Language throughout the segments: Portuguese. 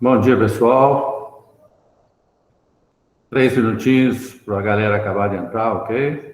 Bom dia, pessoal. 3 minutinhos para a galera acabar de entrar, ok?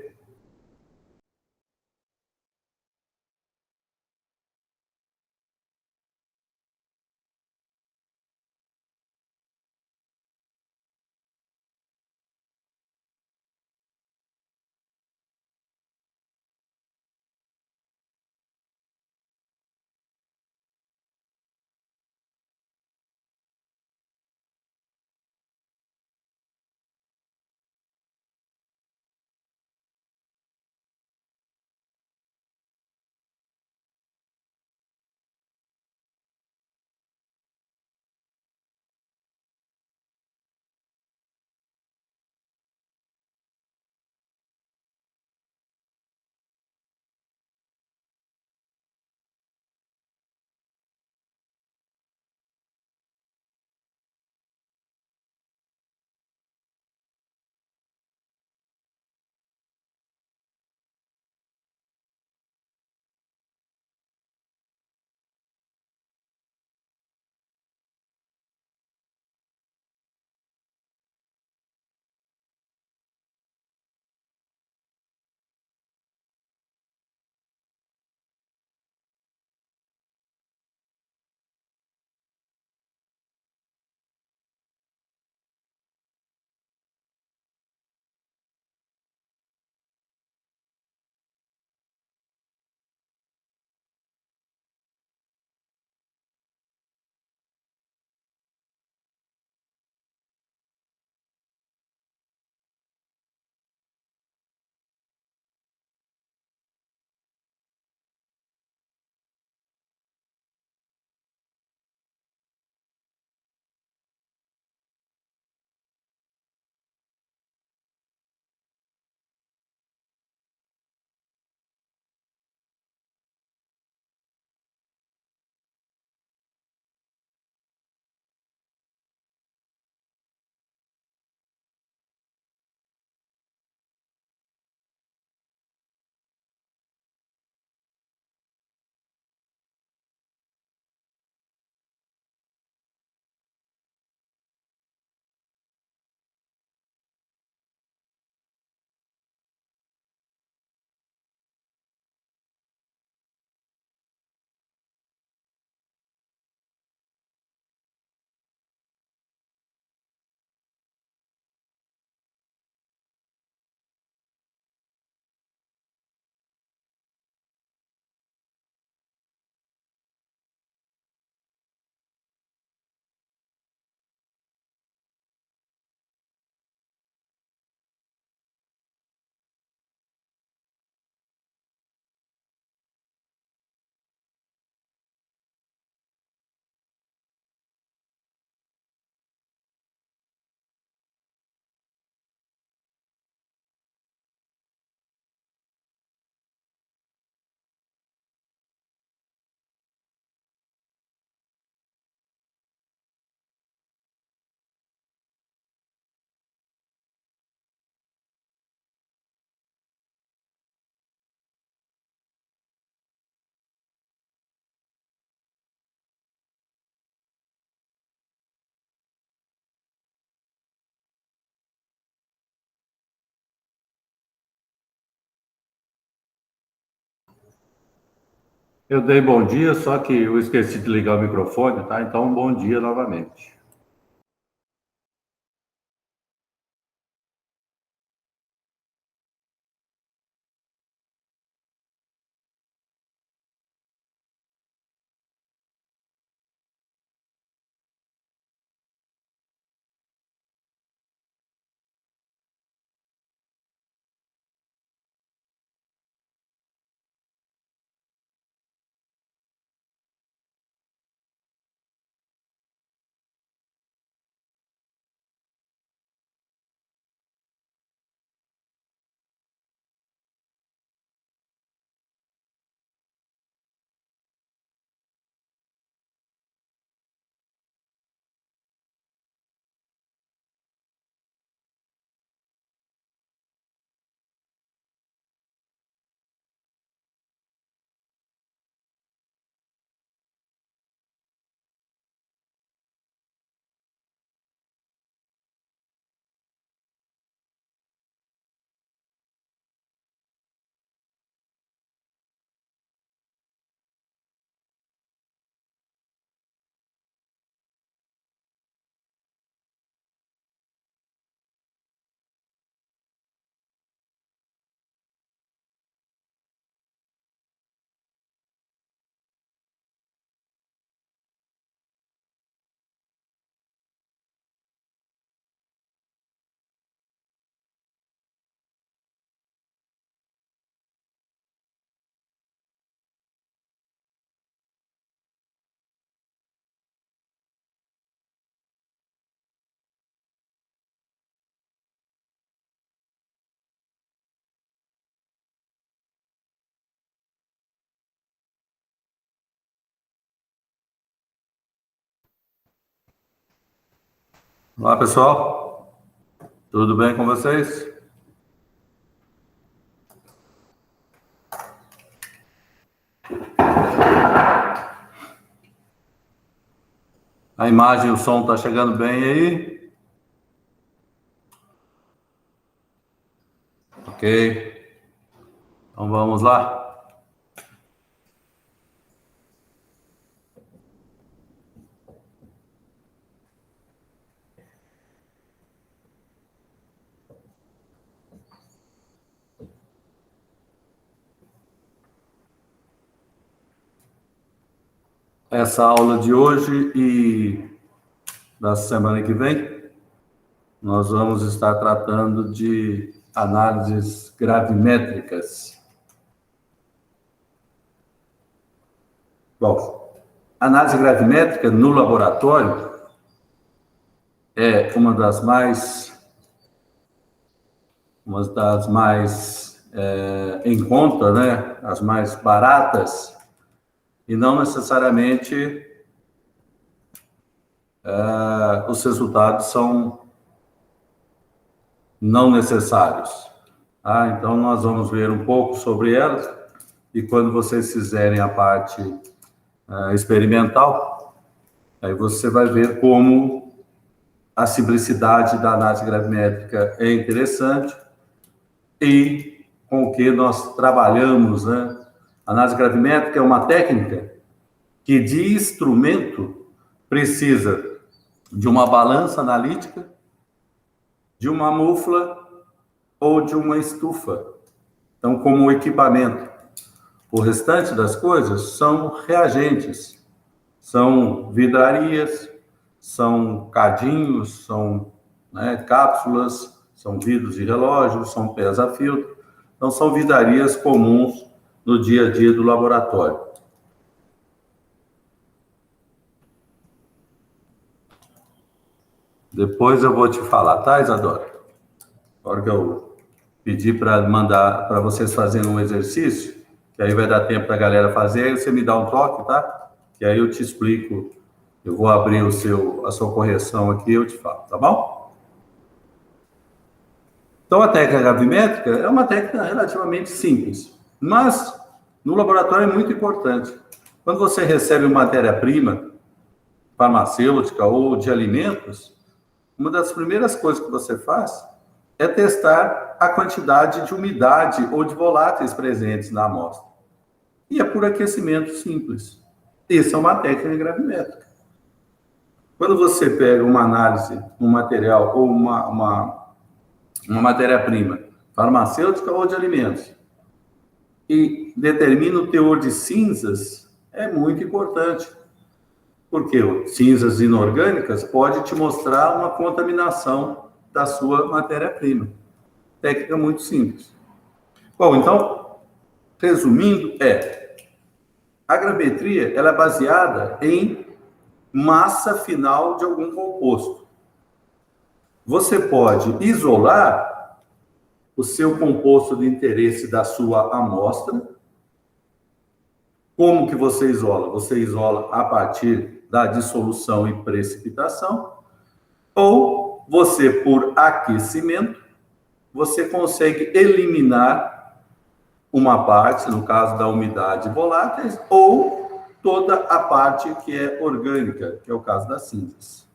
Eu dei bom dia, só que eu esqueci de ligar o microfone, tá? Então, bom dia novamente. Olá, pessoal. Tudo bem com vocês? A imagem e o som tá chegando bem aí? Ok. Então vamos lá. Essa aula de hoje e da semana que vem, nós vamos estar tratando de análises gravimétricas. Bom, análise gravimétrica no laboratório é uma das mais em conta, né? As mais baratas, e não necessariamente os resultados são não necessários. Então, nós vamos ver um pouco sobre elas, e quando vocês fizerem a parte experimental, aí você vai ver como a simplicidade da análise gravimétrica é interessante e com o que nós trabalhamos, né? A análise gravimétrica é uma técnica que de instrumento precisa de uma balança analítica, de uma mufla ou de uma estufa. Então, como equipamento. O restante das coisas são reagentes, são vidrarias, são cadinhos, são cápsulas, são vidros de relógio, são pesa-filtro. Então, são vidrarias comuns no dia a dia do laboratório. Depois eu vou te falar, tá, Isadora? Agora que eu pedi para mandar para vocês fazerem um exercício, que aí vai dar tempo para a galera fazer, aí você me dá um toque, tá? Que aí eu te explico, eu vou abrir a sua correção aqui e eu te falo, tá bom? Então, a técnica gravimétrica é uma técnica relativamente simples, mas no laboratório é muito importante. Quando você recebe uma matéria-prima farmacêutica ou de alimentos, uma das primeiras coisas que você faz é testar a quantidade de umidade ou de voláteis presentes na amostra. E é por aquecimento simples. Isso é uma técnica gravimétrica. Quando você pega uma análise, um material ou uma matéria-prima farmacêutica ou de alimentos e determina o teor de cinzas, é muito importante. Porque cinzas inorgânicas pode te mostrar uma contaminação da sua matéria-prima. Técnica muito simples. Bom, então, resumindo, a gravimetria ela é baseada em massa final de algum composto. Você pode isolar o seu composto de interesse da sua amostra. Como que você isola? Você isola a partir da dissolução e precipitação, ou você, por aquecimento, você consegue eliminar uma parte, no caso da umidade voláteis, ou toda a parte que é orgânica, que é o caso das cinzas.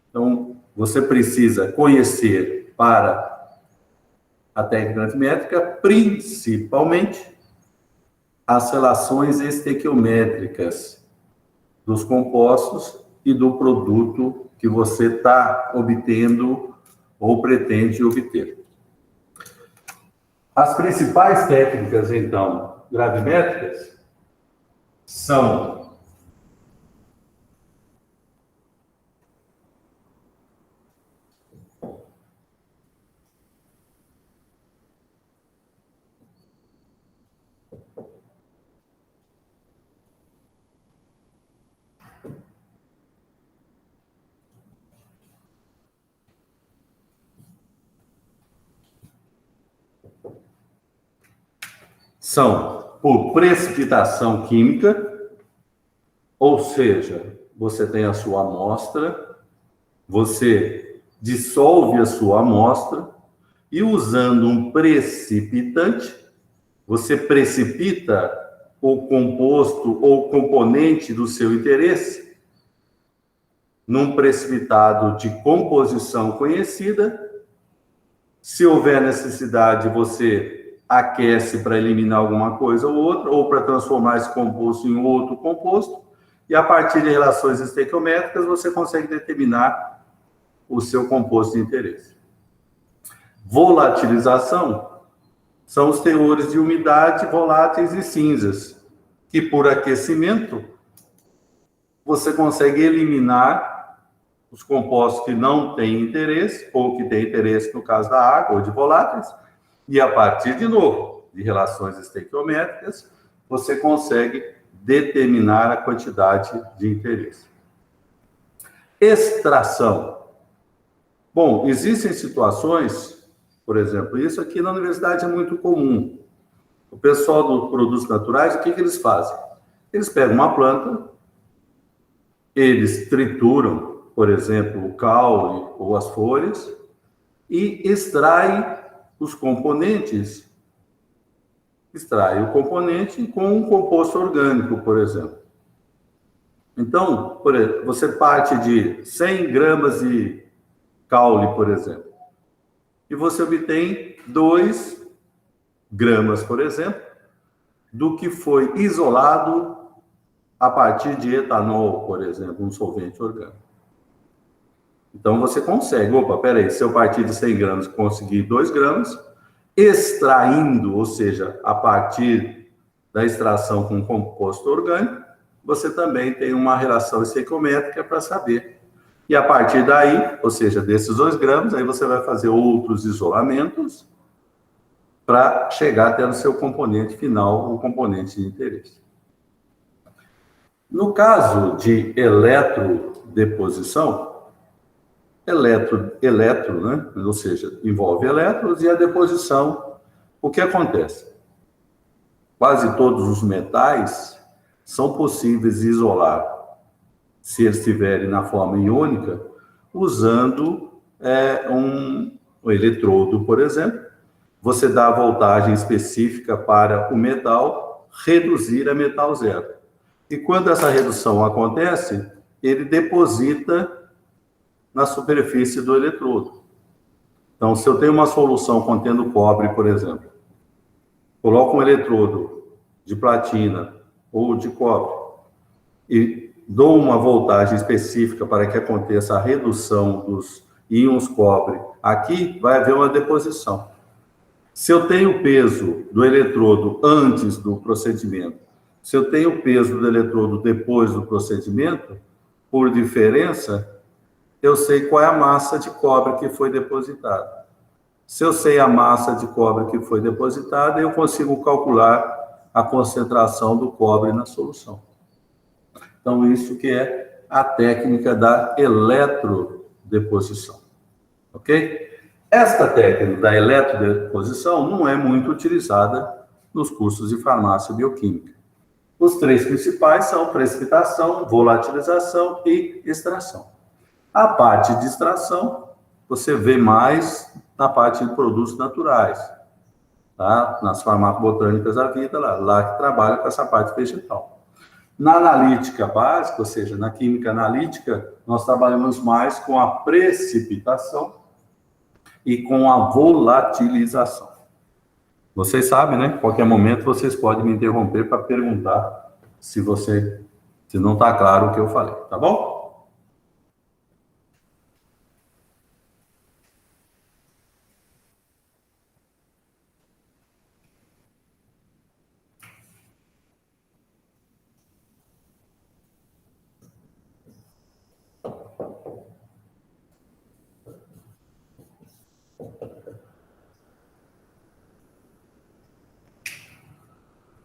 Então, você precisa conhecer para a técnica gravimétrica, principalmente, as relações estequiométricas dos compostos e do produto que você está obtendo ou pretende obter. As principais técnicas, então, gravimétricas são por precipitação química, ou seja, você tem a sua amostra Você dissolve a sua amostra e, usando um precipitante, você precipita o composto ou componente do seu interesse num precipitado de composição conhecida. Se houver necessidade, você aquece para eliminar alguma coisa ou outra, ou para transformar esse composto em outro composto, e a partir de relações estequiométricas você consegue determinar o seu composto de interesse. Volatilização são os teores de umidade voláteis e cinzas, que por aquecimento você consegue eliminar os compostos que não têm interesse, ou que têm interesse no caso da água, ou de voláteis, e a partir, de novo, de relações estequiométricas, você consegue determinar a quantidade de interesse. Extração. Bom, existem situações, por exemplo, isso aqui na universidade é muito comum. O pessoal dos produtos naturais, o que eles fazem? Eles pegam uma planta, eles trituram, por exemplo, o caule ou as folhas, e extraem os componentes. Extrai o componente com um composto orgânico, por exemplo. Então, por exemplo, você parte de 100 gramas de caule, por exemplo, e você obtém 2 gramas, por exemplo, do que foi isolado a partir de etanol, por exemplo, um solvente orgânico. Então, você consegue, peraí, se eu partir de 100 gramas, conseguir 2 gramas, extraindo, ou seja, a partir da extração com composto orgânico, você também tem uma relação estequiométrica para saber. E a partir daí, ou seja, desses 2 gramas, aí você vai fazer outros isolamentos para chegar até no seu componente final, o componente de interesse. No caso de eletrodeposição, né? Ou seja, envolve elétrons e a deposição. O que acontece? Quase todos os metais são possíveis de isolar, se eles estiverem na forma iônica, usando um eletrodo, por exemplo. Você dá a voltagem específica para o metal, reduzir a metal zero. E quando essa redução acontece, ele deposita na superfície do eletrodo. Então, se eu tenho uma solução contendo cobre, por exemplo, coloco um eletrodo de platina ou de cobre e dou uma voltagem específica para que aconteça a redução dos íons cobre, aqui vai haver uma deposição. Se eu tenho o peso do eletrodo antes do procedimento, se eu tenho o peso do eletrodo depois do procedimento, por diferença, eu sei qual é a massa de cobre que foi depositada. Se eu sei a massa de cobre que foi depositada, eu consigo calcular a concentração do cobre na solução. Então, isso que é a técnica da eletrodeposição. Ok? Esta técnica da eletrodeposição não é muito utilizada nos cursos de farmácia e bioquímica. Os 3 principais são precipitação, volatilização e extração. A parte de extração, você vê mais na parte de produtos naturais, tá? Nas farmacobotânicas da vida, lá que trabalha com essa parte vegetal. Na analítica básica, ou seja, na química analítica, nós trabalhamos mais com a precipitação e com a volatilização. Vocês sabem, né? Qualquer momento vocês podem me interromper para perguntar se não está claro o que eu falei, tá bom?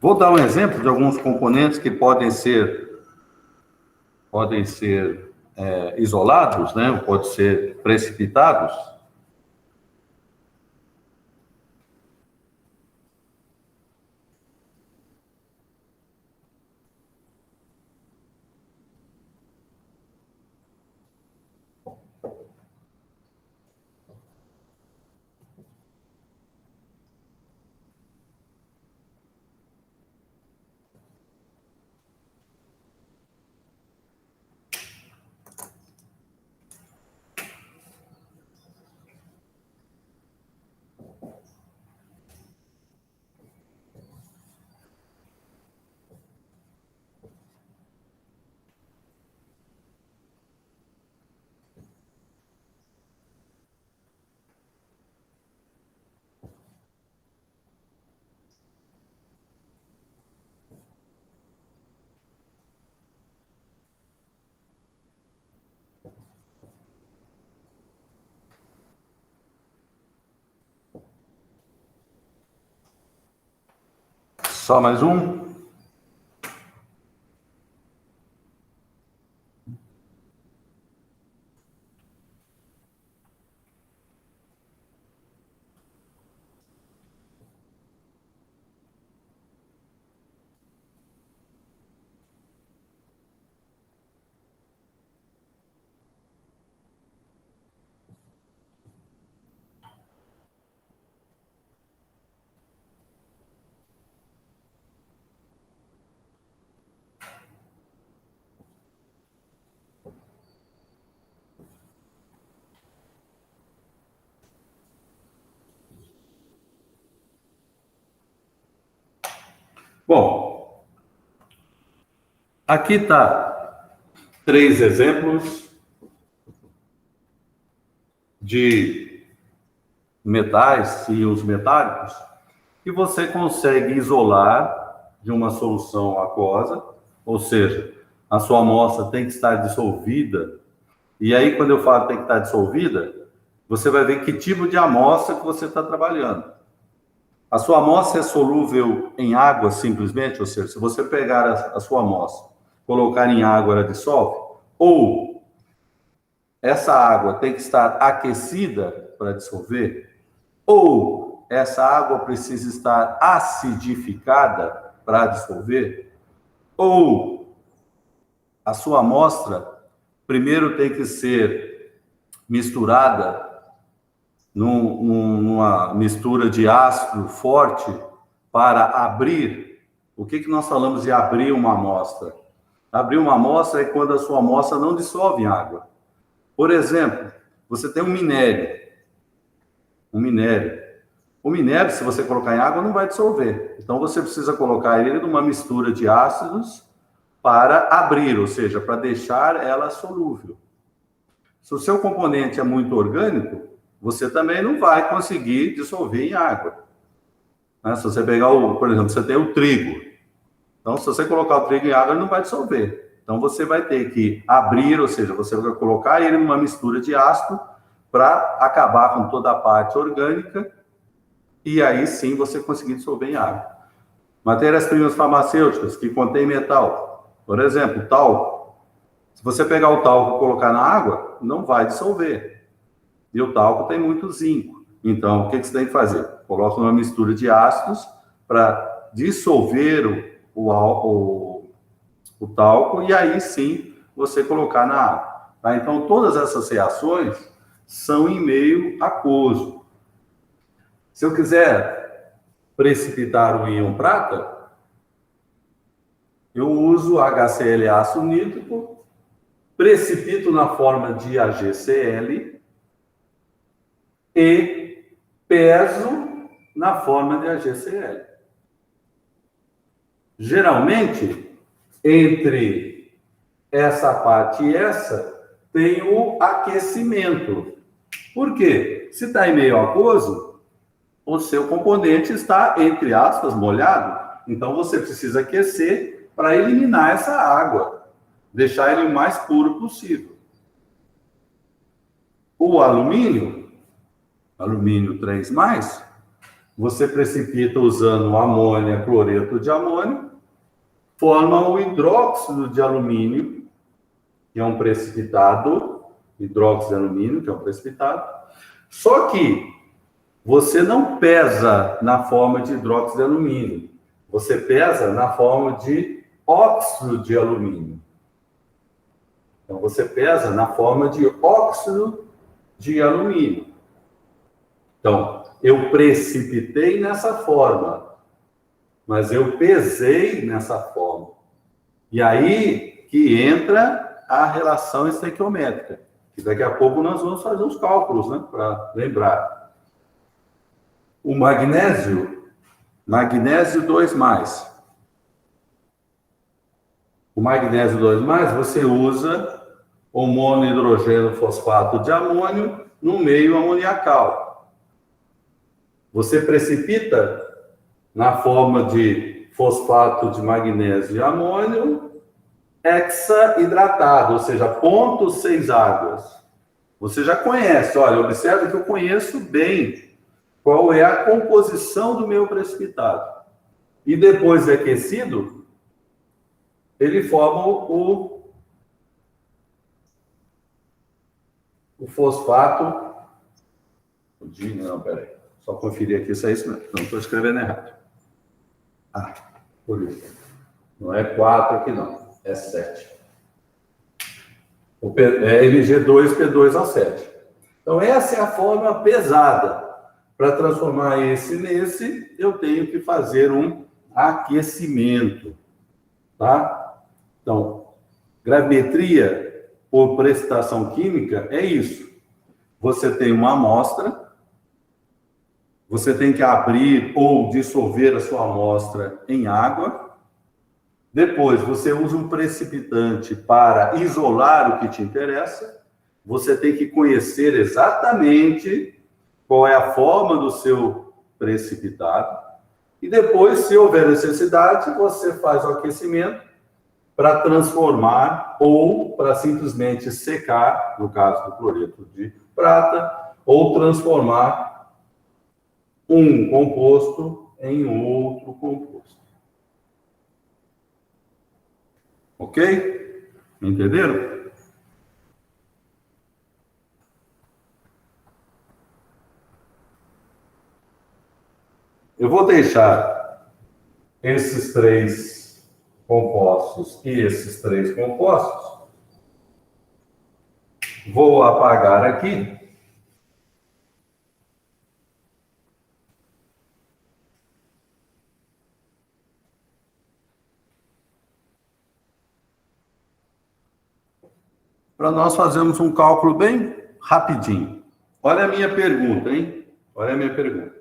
Vou dar um exemplo de alguns componentes que podem ser isolados, né? Podem ser precipitados. Só mais um. Bom, aqui está 3 exemplos de metais e os metálicos que você consegue isolar de uma solução aquosa, ou seja, a sua amostra tem que estar dissolvida. E aí, quando eu falo tem que estar dissolvida, você vai ver que tipo de amostra que você está trabalhando. A sua amostra é solúvel em água simplesmente, ou seja, se você pegar a sua amostra, colocar em água, ela dissolve? Ou essa água tem que estar aquecida para dissolver? Ou essa água precisa estar acidificada para dissolver? Ou a sua amostra primeiro tem que ser misturada numa mistura de ácido forte para abrir? O que nós falamos de abrir uma amostra? Abrir uma amostra é quando a sua amostra não dissolve em água. Por exemplo, você tem um minério. O minério, se você colocar em água, não vai dissolver. Então, você precisa colocar ele numa mistura de ácidos para abrir, ou seja, para deixar ela solúvel. Se o seu componente é muito orgânico, você também não vai conseguir dissolver em água. Se você pegar, por exemplo, você tem o trigo. Então, se você colocar o trigo em água, ele não vai dissolver. Então, você vai ter que abrir, ou seja, você vai colocar ele numa mistura de ácido para acabar com toda a parte orgânica e aí sim você conseguir dissolver em água. Matérias-primas farmacêuticas que contêm metal. Por exemplo, talco. Se você pegar o talco e colocar na água, não vai dissolver. E o talco tem muito zinco. Então, o que você tem que fazer? Coloca uma mistura de ácidos para dissolver o talco e aí sim você colocar na água. Tá? Então, todas essas reações são em meio aquoso. Se eu quiser precipitar o íon prata, eu uso HCl ácido nítrico, precipito na forma de AgCl e peso na forma de AgCl. Geralmente, entre essa parte e essa, tem o aquecimento. Por quê? Se está em meio aquoso, o seu componente está, entre aspas, molhado. Então, você precisa aquecer para eliminar essa água, deixar ele o mais puro possível. O alumínio 3+, você precipita usando amônia, cloreto de amônio, forma o hidróxido de alumínio, que é um precipitado, hidróxido de alumínio, que é um precipitado. Só que você não pesa na forma de hidróxido de alumínio, você pesa na forma de óxido de alumínio. Então, você pesa na forma de óxido de alumínio. Então, eu precipitei nessa forma, mas eu pesei nessa forma. E aí que entra a relação estequiométrica, que daqui a pouco nós vamos fazer os cálculos, né, para lembrar. O magnésio 2+. O magnésio 2+, você usa o monohidrogênio fosfato de amônio no meio amoniacal. Você precipita na forma de fosfato de magnésio e amônio hexaidratado, ou seja, 0,6 águas. Você já conhece, olha, observe que eu conheço bem qual é a composição do meu precipitado. e depois de aquecido, ele forma o fosfato. Não, peraí. Só conferir aqui se é isso mesmo. Não estou escrevendo errado. Por isso. Não é 4 aqui, não. É 7. É Mg2P2O7. Então, essa é a forma pesada. Para transformar esse nesse, eu tenho que fazer um aquecimento. Tá? Então, gravimetria por precipitação química é isso. Você tem uma amostra, você tem que abrir ou dissolver a sua amostra em água. Depois, você usa um precipitante para isolar o que te interessa. Você tem que conhecer exatamente qual é a forma do seu precipitado. E depois, se houver necessidade, você faz o aquecimento para transformar ou para simplesmente secar, no caso do cloreto de prata, ou transformar um composto em outro composto. Ok? Entenderam? Eu vou deixar esses 3 compostos e esses 3 compostos. Vou apagar aqui. Para nós fazermos um cálculo bem rapidinho. Olha a minha pergunta, hein? Olha a minha pergunta.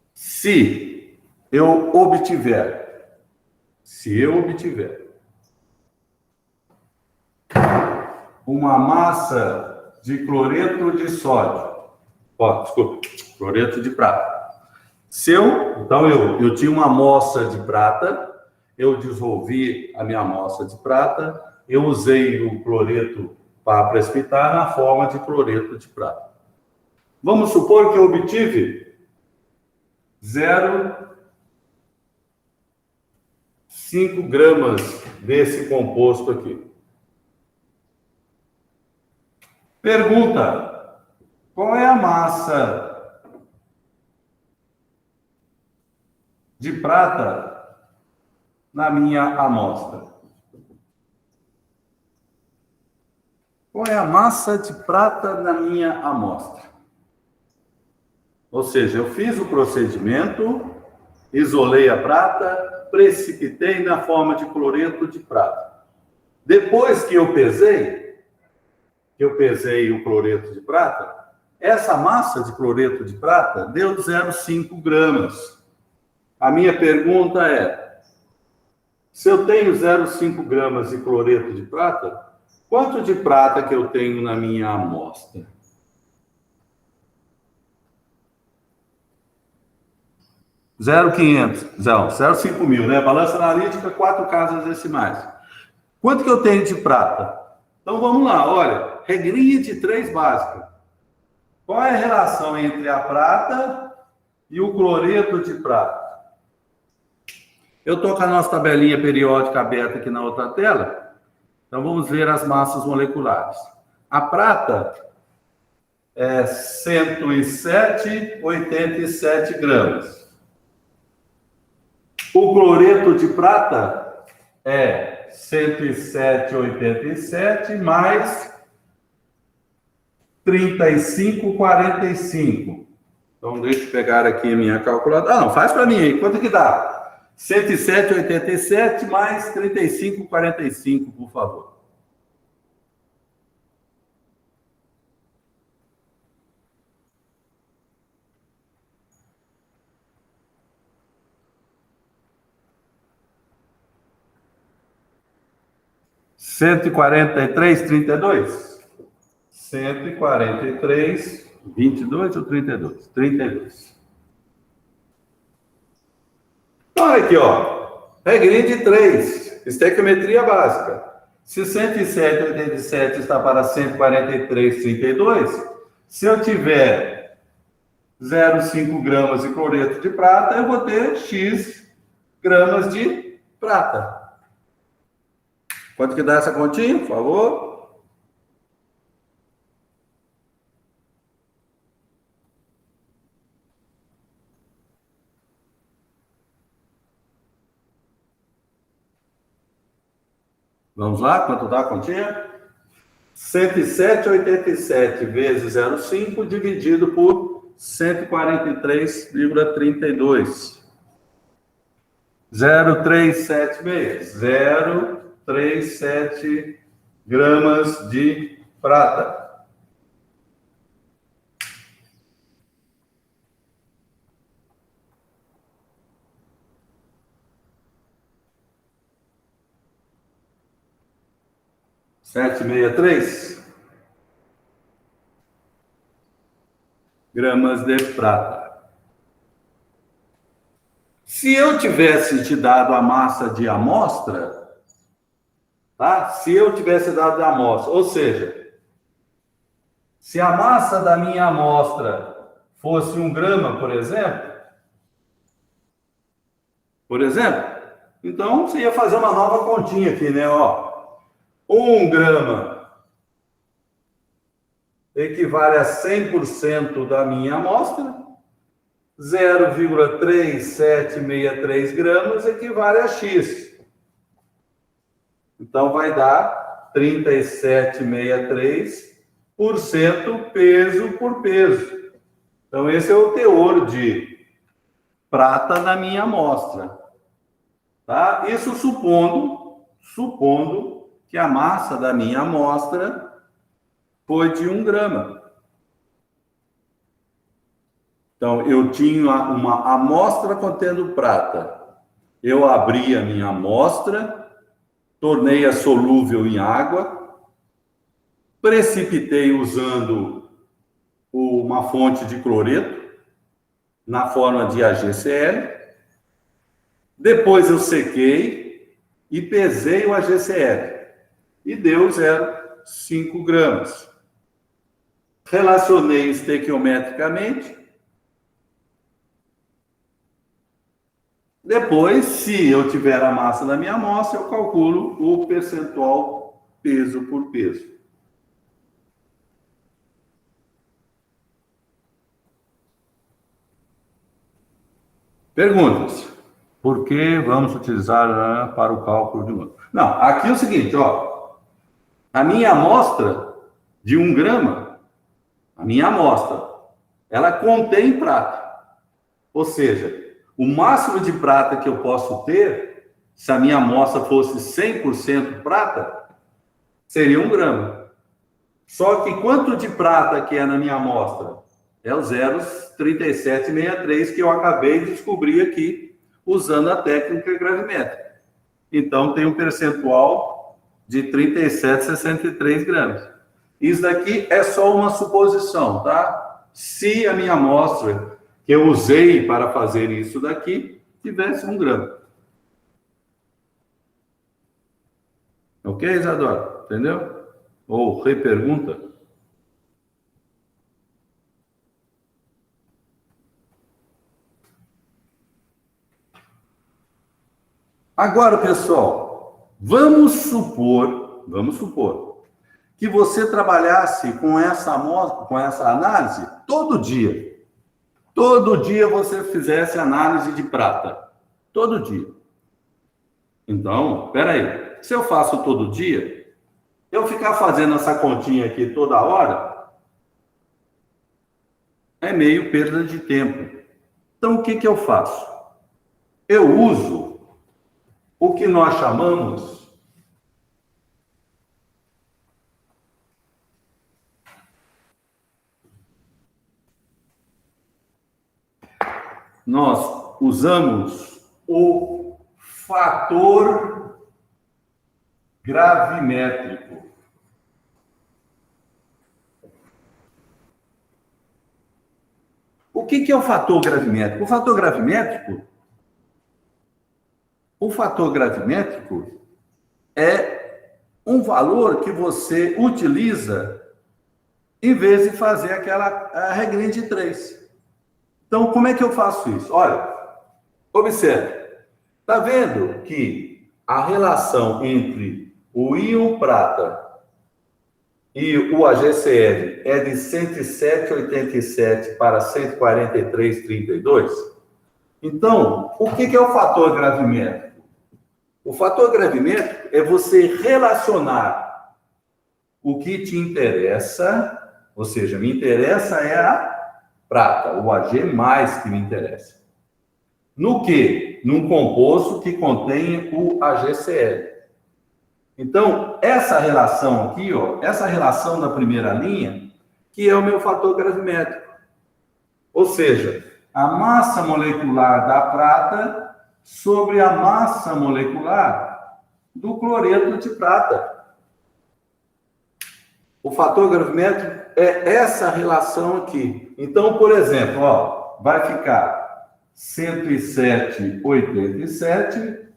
Se eu obtiver uma massa de cloreto de sódio, cloreto de prata. Então eu tinha uma amostra de prata, eu dissolvi a minha amostra de prata, eu usei o cloreto para precipitar na forma de cloreto de prata. Vamos supor que eu obtive 0,5 gramas desse composto aqui. Pergunta: qual é a massa de prata na minha amostra? Qual é a massa de prata na minha amostra? Ou seja, eu fiz o procedimento, isolei a prata, precipitei na forma de cloreto de prata. Depois que eu pesei o cloreto de prata, essa massa de cloreto de prata deu 0,5 gramas. A minha pergunta é: se eu tenho 0,5 gramas de cloreto de prata, quanto de prata que eu tenho na minha amostra? 0,500 mil, né? Balança analítica, 4 casas decimais. Quanto que eu tenho de prata? Então vamos lá, olha, regrinha de 3 básica. Qual é a relação entre a prata e o cloreto de prata? Eu estou com a nossa tabelinha periódica aberta aqui na outra tela. Então vamos ver as massas moleculares. A prata é 107,87 gramas. O cloreto de prata é 107,87 mais 35,45. Então, deixa eu pegar aqui a minha calculadora. Não, faz para mim aí. Quanto que dá? 107,87 mais 35,45, por favor. R$143,32? 143,22 ou 32? 32. Então, olha aqui, ó. Regrinha de 3. Estequiometria básica. Se 107,87 está para 143,32, se eu tiver 0,5 gramas de cloreto de prata, eu vou ter X gramas de prata. Quanto que dá essa continha, por favor? Vamos lá, quanto dá a continha? 107,87 vezes 0,5 dividido por 143,32. 0,376 gramas de prata. Sete meia três gramas de prata. Se eu tivesse te dado a massa de amostra, tá? Se eu tivesse dado a amostra, ou seja, se a massa da minha amostra fosse 1 grama, por exemplo, então você ia fazer uma nova continha aqui, né? Ó, 1 grama equivale a 100% da minha amostra, 0,3763 gramas equivale a X. Então, vai dar 37,63% peso por peso. Então, esse é o teor de prata na minha amostra. Tá? Isso supondo que a massa da minha amostra foi de 1 grama. Então, eu tinha uma amostra contendo prata. Eu abri a minha amostra, tornei-a solúvel em água, precipitei usando uma fonte de cloreto, na forma de AgCl. Depois eu sequei e pesei o AgCl. E deu 0,5 gramas. Relacionei estequiometricamente. Depois, se eu tiver a massa da minha amostra, eu calculo o percentual peso por peso. Perguntas? Por que vamos utilizar para o cálculo de número? Não, aqui é o seguinte, ó. A minha amostra de 1 grama, a minha amostra, ela contém prata. Ou seja, o máximo de prata que eu posso ter, se a minha amostra fosse 100% prata, seria 1 grama. Só que quanto de prata que é na minha amostra? É o 0,3763 que eu acabei de descobrir aqui, usando a técnica gravimétrica. Então, tem um percentual de 37,63 gramas. Isso daqui é só uma suposição, tá? Se a minha amostra que eu usei para fazer isso daqui tivesse 1 grama. Ok, Isadora? Entendeu? Ou repergunta? Agora, pessoal, vamos supor que você trabalhasse com essa amostra, com essa análise todo dia. Todo dia você fizesse análise de prata. Todo dia. Então, peraí. Se eu faço todo dia, eu ficar fazendo essa continha aqui toda hora, é meio perda de tempo. Então, o que eu faço? Eu uso o que nós chamamos nós usamos o fator gravimétrico. O que é o fator gravimétrico? O fator gravimétrico é um valor que você utiliza em vez de fazer aquela regrinha de 3. Então, como é que eu faço isso? Olha, observe. Está vendo que a relação entre o íon prata e o AgCl é de 107,87 para 143,32? Então, o que é o fator gravimétrico? O fator gravimétrico é você relacionar o que te interessa, ou seja, me interessa é a prata, o Ag mais que me interessa. No que? Num composto que contém o AgCl. Então, essa relação aqui, ó, essa relação da primeira linha, que é o meu fator gravimétrico. Ou seja, a massa molecular da prata sobre a massa molecular do cloreto de prata. O fator gravimétrico é essa relação aqui. Então, por exemplo, ó, vai ficar 107,87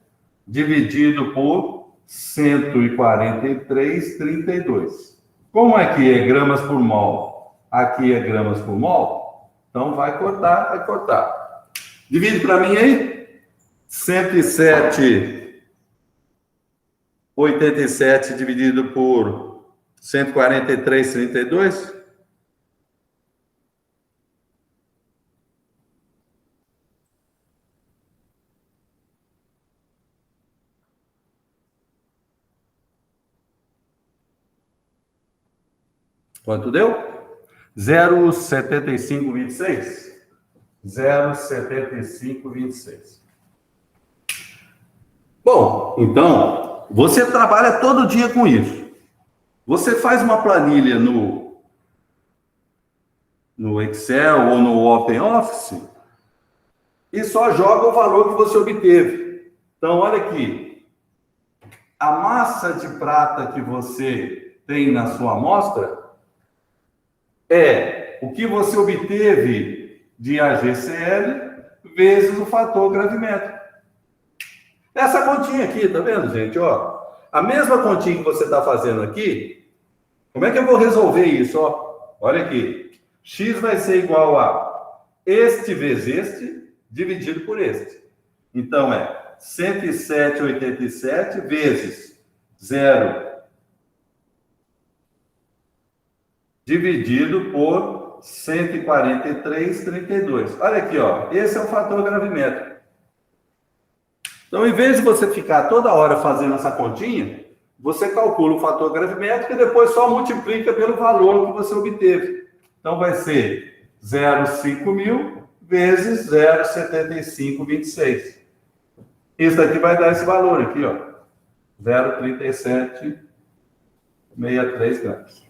dividido por 143,32. Como aqui é gramas por mol, aqui é gramas por mol, então vai cortar, vai cortar. Divide para mim aí. 107,87 dividido por 143,32. Quanto deu? 0,7526. 0,7526. Bom, então, você trabalha todo dia com isso. Você faz uma planilha no Excel ou no OpenOffice e só joga o valor que você obteve. Então, olha aqui. A massa de prata que você tem na sua amostra é o que você obteve de AgCl vezes o fator gravimétrico. Essa continha aqui, tá vendo, gente? Ó, a mesma continha que você está fazendo aqui, como é que eu vou resolver isso? Ó, olha aqui. X vai ser igual a este vezes este, dividido por este. Então, é 107,87 vezes 0 dividido por 143,32. Olha aqui, ó. Esse é o fator gravimétrico. Então, em vez de você ficar toda hora fazendo essa continha, você calcula o fator gravimétrico e depois só multiplica pelo valor que você obteve. Então, vai ser 0,5.000 vezes 0,7526. Isso daqui vai dar esse valor aqui, ó. 0,3763 gramas.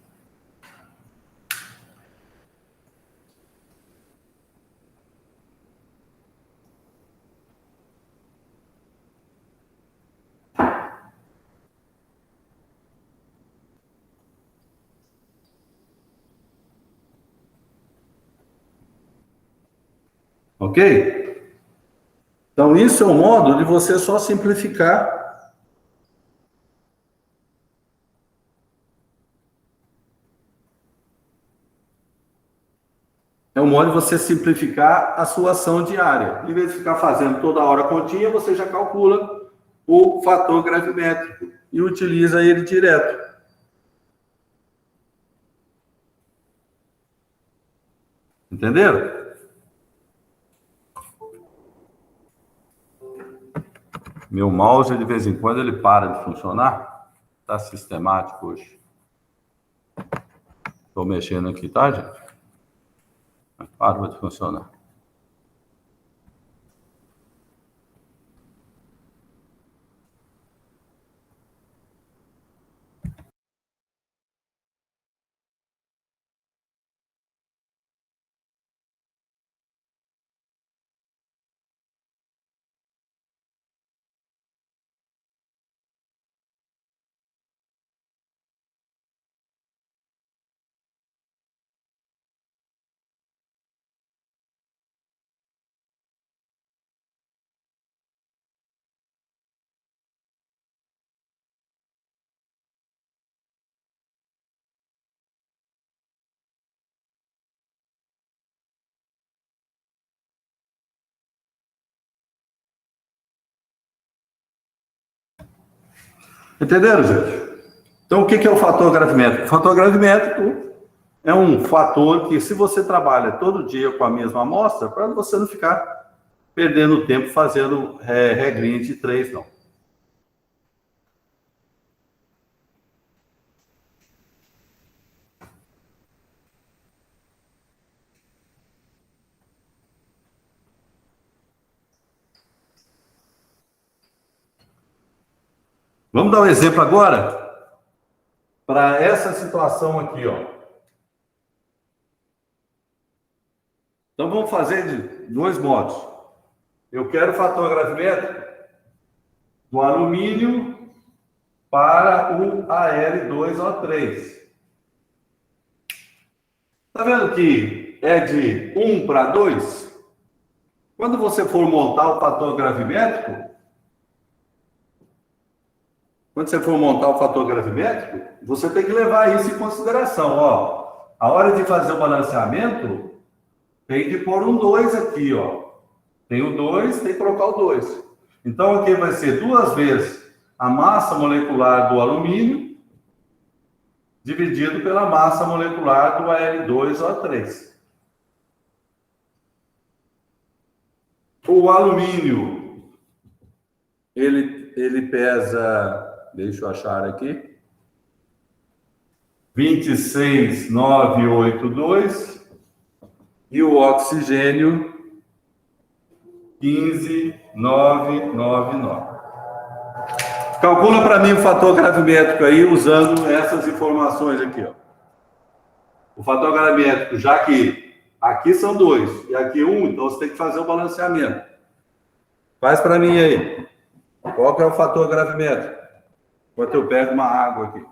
Ok? Então, isso é um modo de você só simplificar. É um modo de você simplificar a sua ação diária. Em vez de ficar fazendo toda hora a continha, você já calcula o fator gravimétrico e utiliza ele direto. Entenderam? Meu mouse, de vez em quando, ele para de funcionar. Está sistemático hoje. Estou mexendo aqui, tá, gente? Parou de funcionar. Entenderam, gente? Então, o que é o fator gravimétrico? O fator gravimétrico é um fator que, se você trabalha todo dia com a mesma amostra, para você não ficar perdendo tempo fazendo regrinha de 3, não. Vamos dar um exemplo agora para essa situação aqui, ó. Então, vamos fazer de dois modos. Eu quero o fator gravimétrico do alumínio para o Al2O3. Está vendo que é de 1 para 2? Quando você for montar o fator gravimétrico, você tem que levar isso em consideração. Ó, a hora de fazer o balanceamento, tem que pôr um 2 aqui, ó. Tem o 2, tem que colocar o 2. Então, aqui vai ser 2 vezes a massa molecular do alumínio dividido pela massa molecular do Al2O3. O alumínio, ele pesa, deixa eu achar aqui, 26,982 e o oxigênio 15,999. Calcula para mim o fator gravimétrico aí usando essas informações aqui, ó. O fator gravimétrico, já que aqui são 2 e aqui 1, então você tem que fazer o balanceamento. Faz para mim aí. Qual que é o fator gravimétrico? Enquanto eu pego uma água aqui.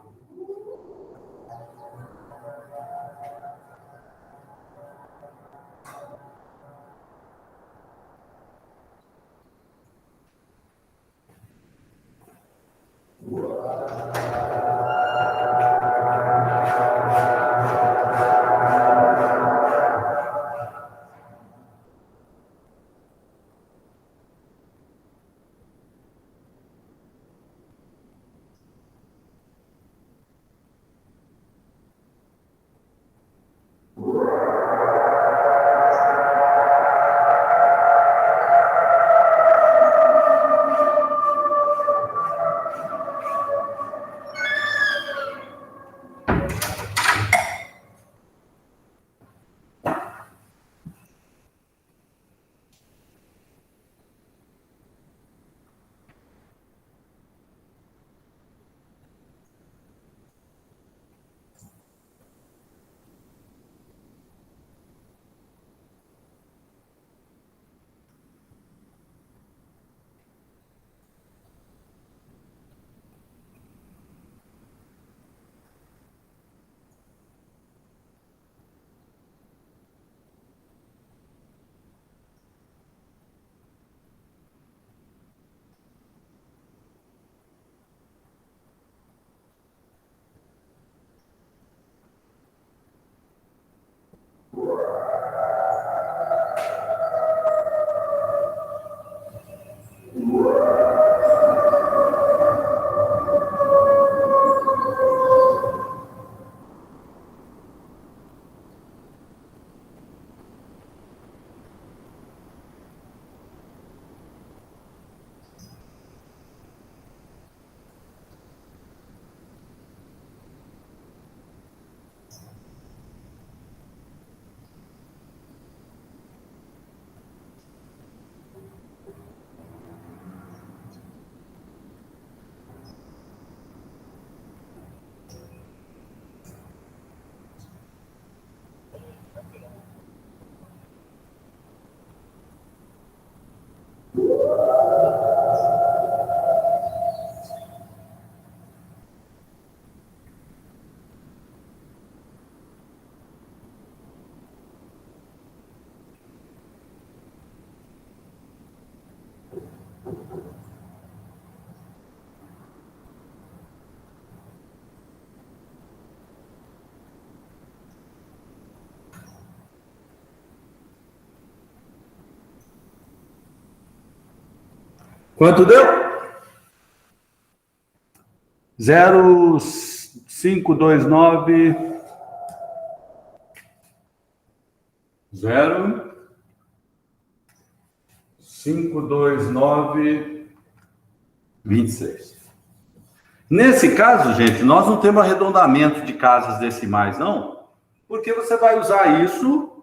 Quanto deu? 0,529 0,52926. Nesse caso, gente, nós não temos arredondamento de casas decimais, não, porque você vai usar isso,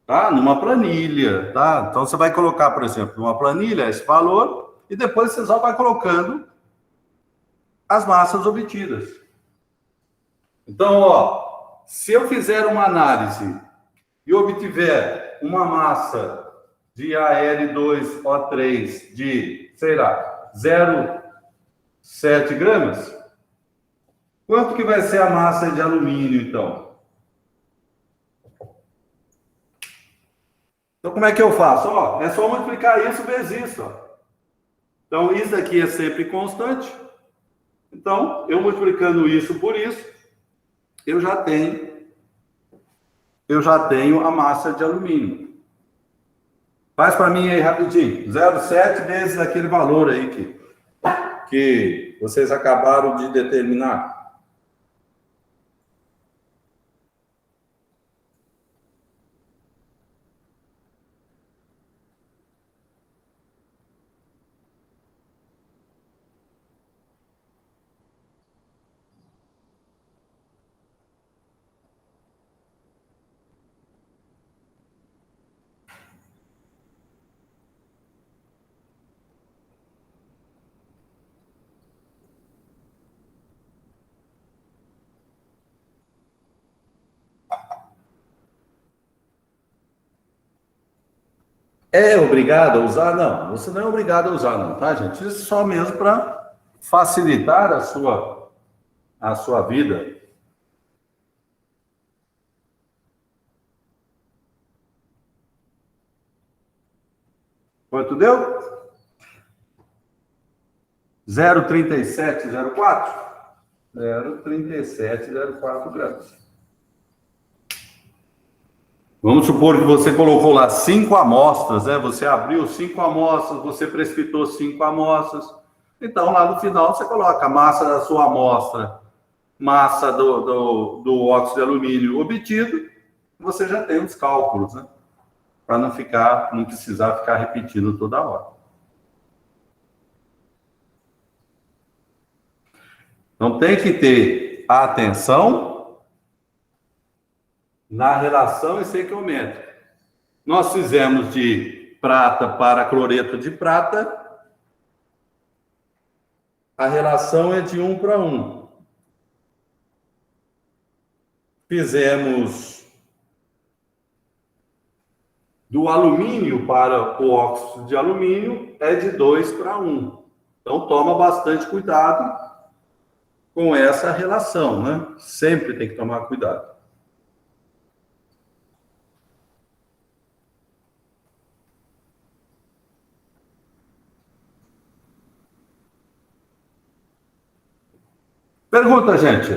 tá, numa planilha, tá? Então você vai colocar, por exemplo, numa planilha esse valor e depois você só vai colocando as massas obtidas. Então, ó, se eu fizer uma análise e obtiver uma massa de AL2O3 de, sei lá, 0,7 gramas, quanto que vai ser a massa de alumínio, então? Então, como é que eu faço? Ó, é só multiplicar isso vezes isso. Ó. Então, isso aqui é sempre constante. Então, eu multiplicando isso por isso, eu já tenho a massa de alumínio. Faz para mim aí rapidinho. 0,7 vezes aquele valor aí que vocês acabaram de determinar. É obrigado a usar? Não, você não é obrigado a usar, não, tá, gente? Isso é só mesmo para facilitar a sua vida. Quanto deu? 0,3704? 0,3704 gramas. Vamos supor que você colocou lá 5 amostras, né? Você abriu 5 amostras, você precipitou 5 amostras. Então, lá no final, você coloca a massa da sua amostra, massa do óxido de alumínio obtido, você já tem os cálculos, né? Para não precisar ficar repetindo toda hora. Então, tem que ter atenção na relação estequiométrica. Nós fizemos de prata para cloreto de prata, a relação é de 1 para 1. Fizemos do alumínio para o óxido de alumínio, é de 2 para 1. Então, toma bastante cuidado com essa relação, né? Sempre tem que tomar cuidado. Pergunta, gente.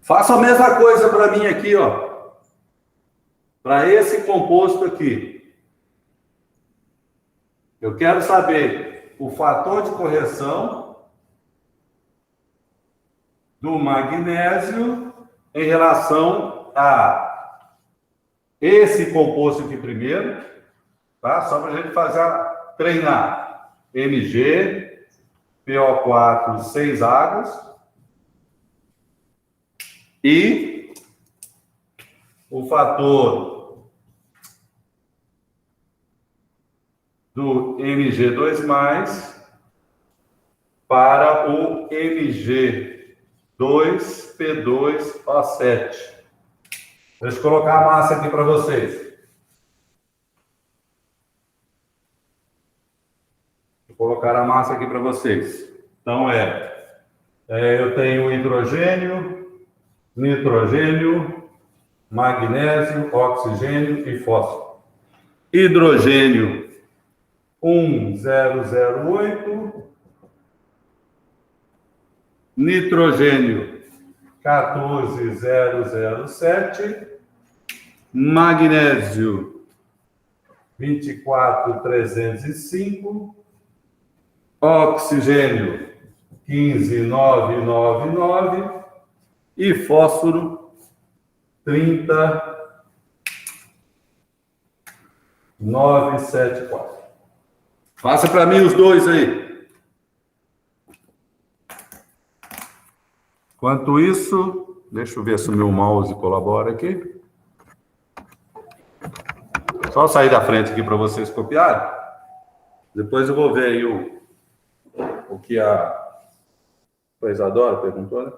Faça a mesma coisa para mim aqui, ó. Para esse composto aqui. Eu quero saber o fator de correção do magnésio em relação a esse composto aqui primeiro, tá? Só para a gente treinar. Mg, PO4, 6 águas. E o fator do Mg2+, para o Mg2P2O7. Deixa eu colocar a massa aqui para vocês. Vou colocar a massa aqui para vocês. Então, eu tenho hidrogênio, nitrogênio, magnésio, oxigênio e fósforo. Hidrogênio 1008, nitrogênio 14007, magnésio 24305, oxigênio 15999 e fósforo 30974. Faça para mim os dois aí. Enquanto isso, deixa eu ver se o meu mouse colabora aqui. Só sair da frente aqui para vocês copiarem. Depois eu vou ver aí o que a Isadora perguntou, né?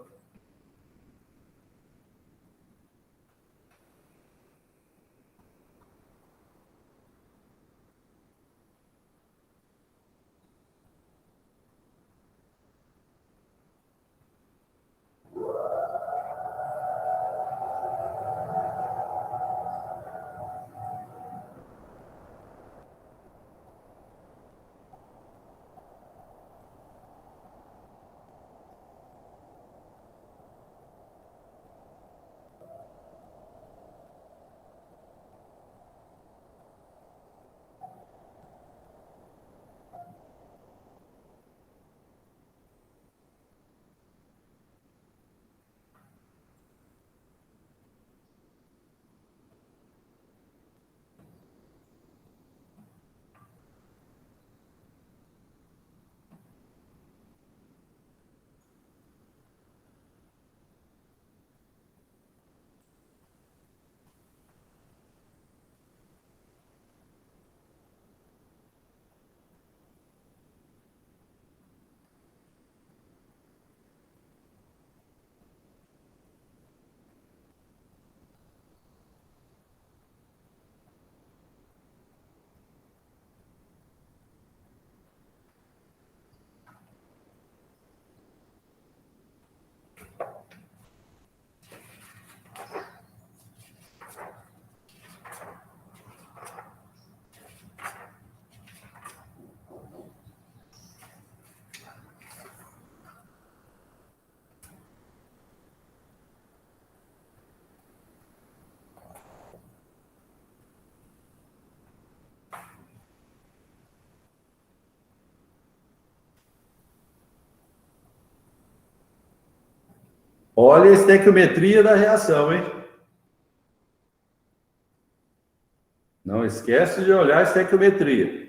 Olha a estequiometria da reação, hein? Não esquece de olhar a estequiometria.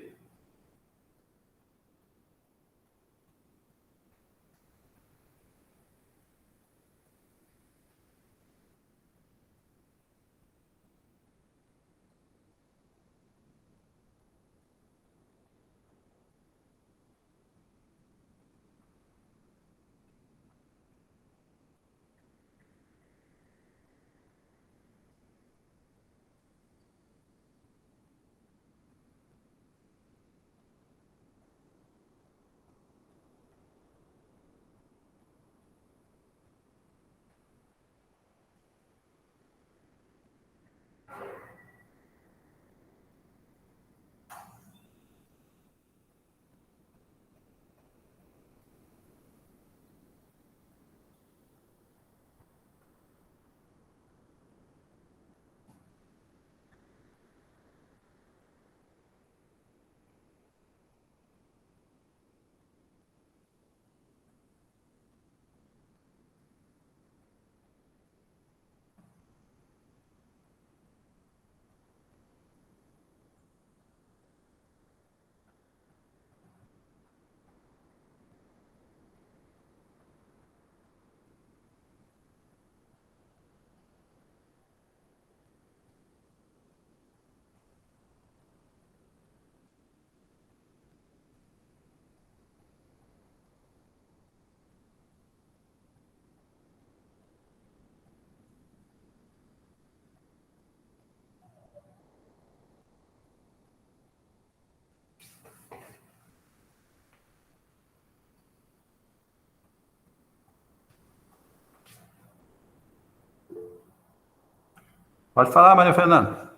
Pode falar, Maria Fernanda.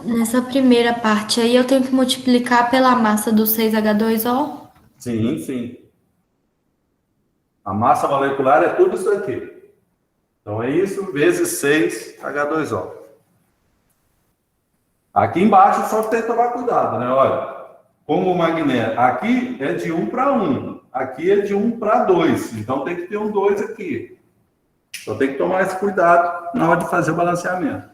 Nessa primeira parte aí, eu tenho que multiplicar pela massa do 6H2O? Sim, sim. A massa molecular é tudo isso aqui. Então, é isso vezes 6H2O. Aqui embaixo só tem que tomar cuidado, né? Olha, como o magnésio, aqui é de 1 para 1, aqui é de 1 para 2, então tem que ter um 2 aqui. Então tem que tomar esse cuidado na hora de fazer o balanceamento.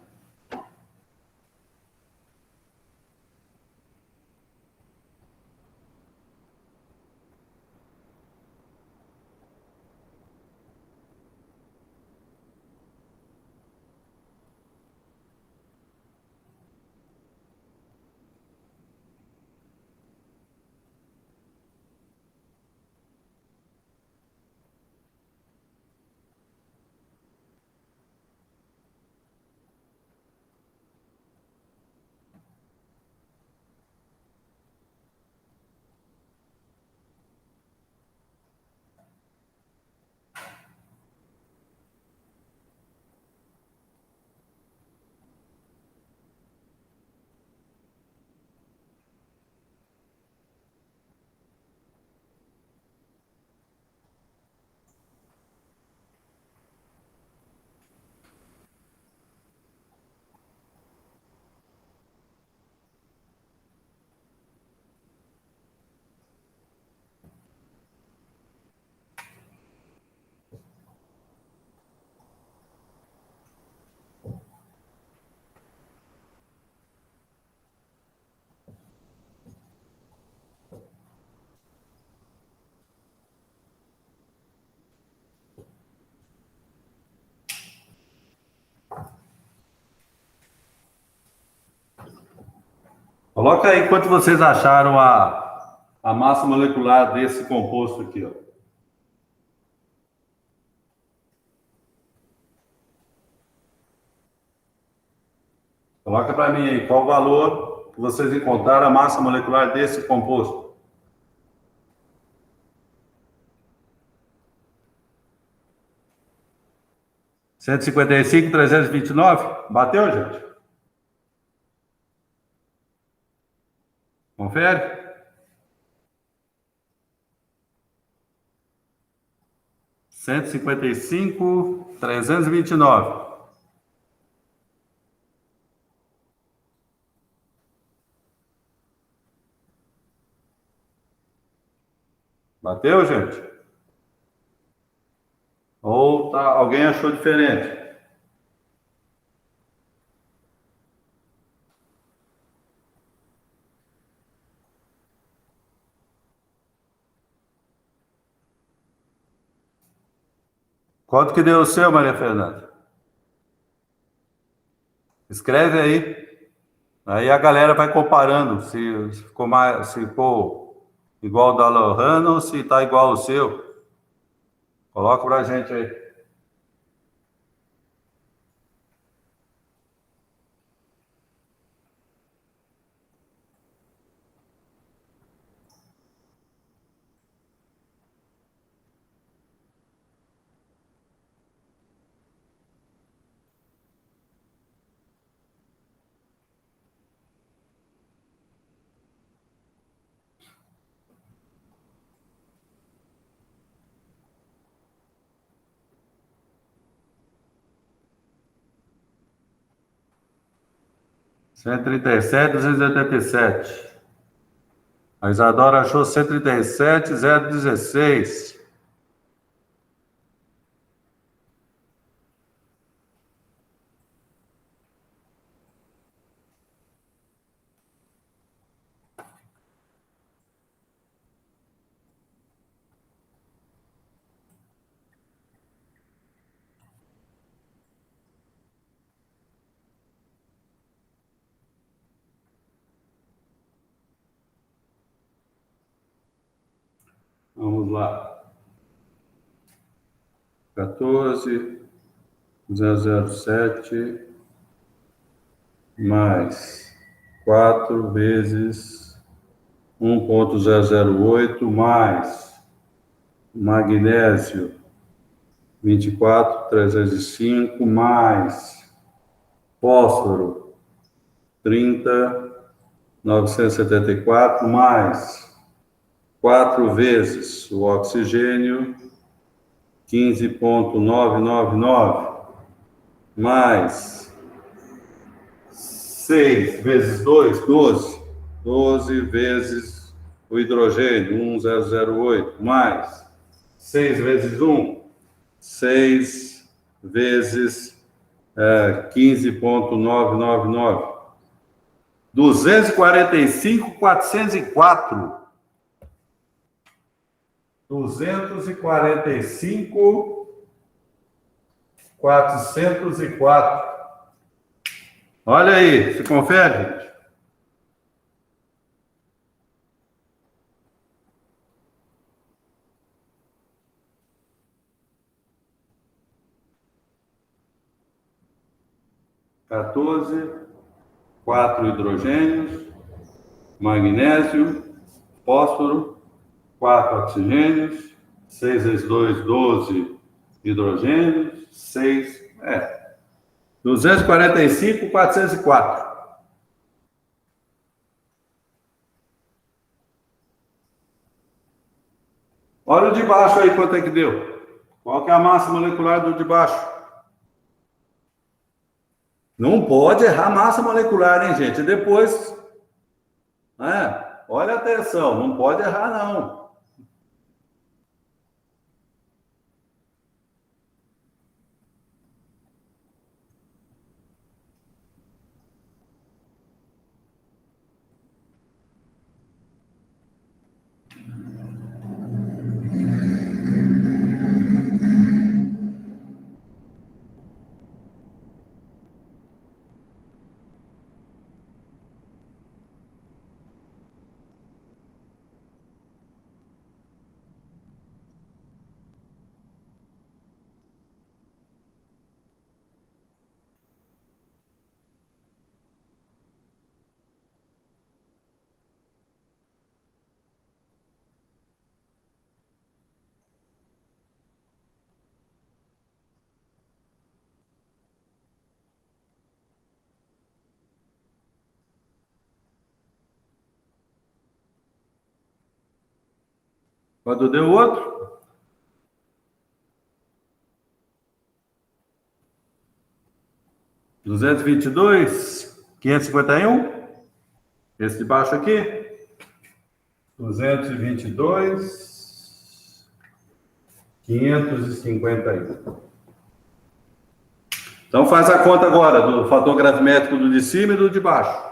Coloca aí quanto vocês acharam a massa molecular desse composto aqui, ó. Coloca para mim aí qual o valor que vocês encontraram a massa molecular desse composto. Cento e 329? Bateu, gente? Confere? Cento e 329. Bateu, gente? Ou tá, alguém achou diferente? Quanto que deu o seu, Maria Fernanda? Escreve aí. Aí a galera vai comparando se ficou mais, se ficou igual o da Lohana ou se tá igual o seu. Coloca pra gente aí. Cento e 287. A Isadora achou 137,016. Vamos lá. 14,007 mais 4 vezes 1,008 mais magnésio 24.305, mais fósforo, 30.974, mais 4 vezes o oxigênio, 15.999, mais 6 vezes 2, 12. 12 vezes o hidrogênio, 1.008, mais 6 vezes 1, 6 vezes 15.999. 245.404. 245.404. Olha aí, se confere, gente. Quatro hidrogênios, magnésio, fósforo, 4 oxigênios, 6 vezes 2, 12 hidrogênios, 6, 245.404. Olha o de baixo aí, quanto é que deu? Qual que é a massa molecular do de baixo? Não pode errar massa molecular, hein, gente? Depois, olha a atenção, não pode errar, não. Quando deu outro? $222, 551. Esse de baixo aqui. 222, 551. Então faz a conta agora do fator gravimétrico do de cima e do de baixo.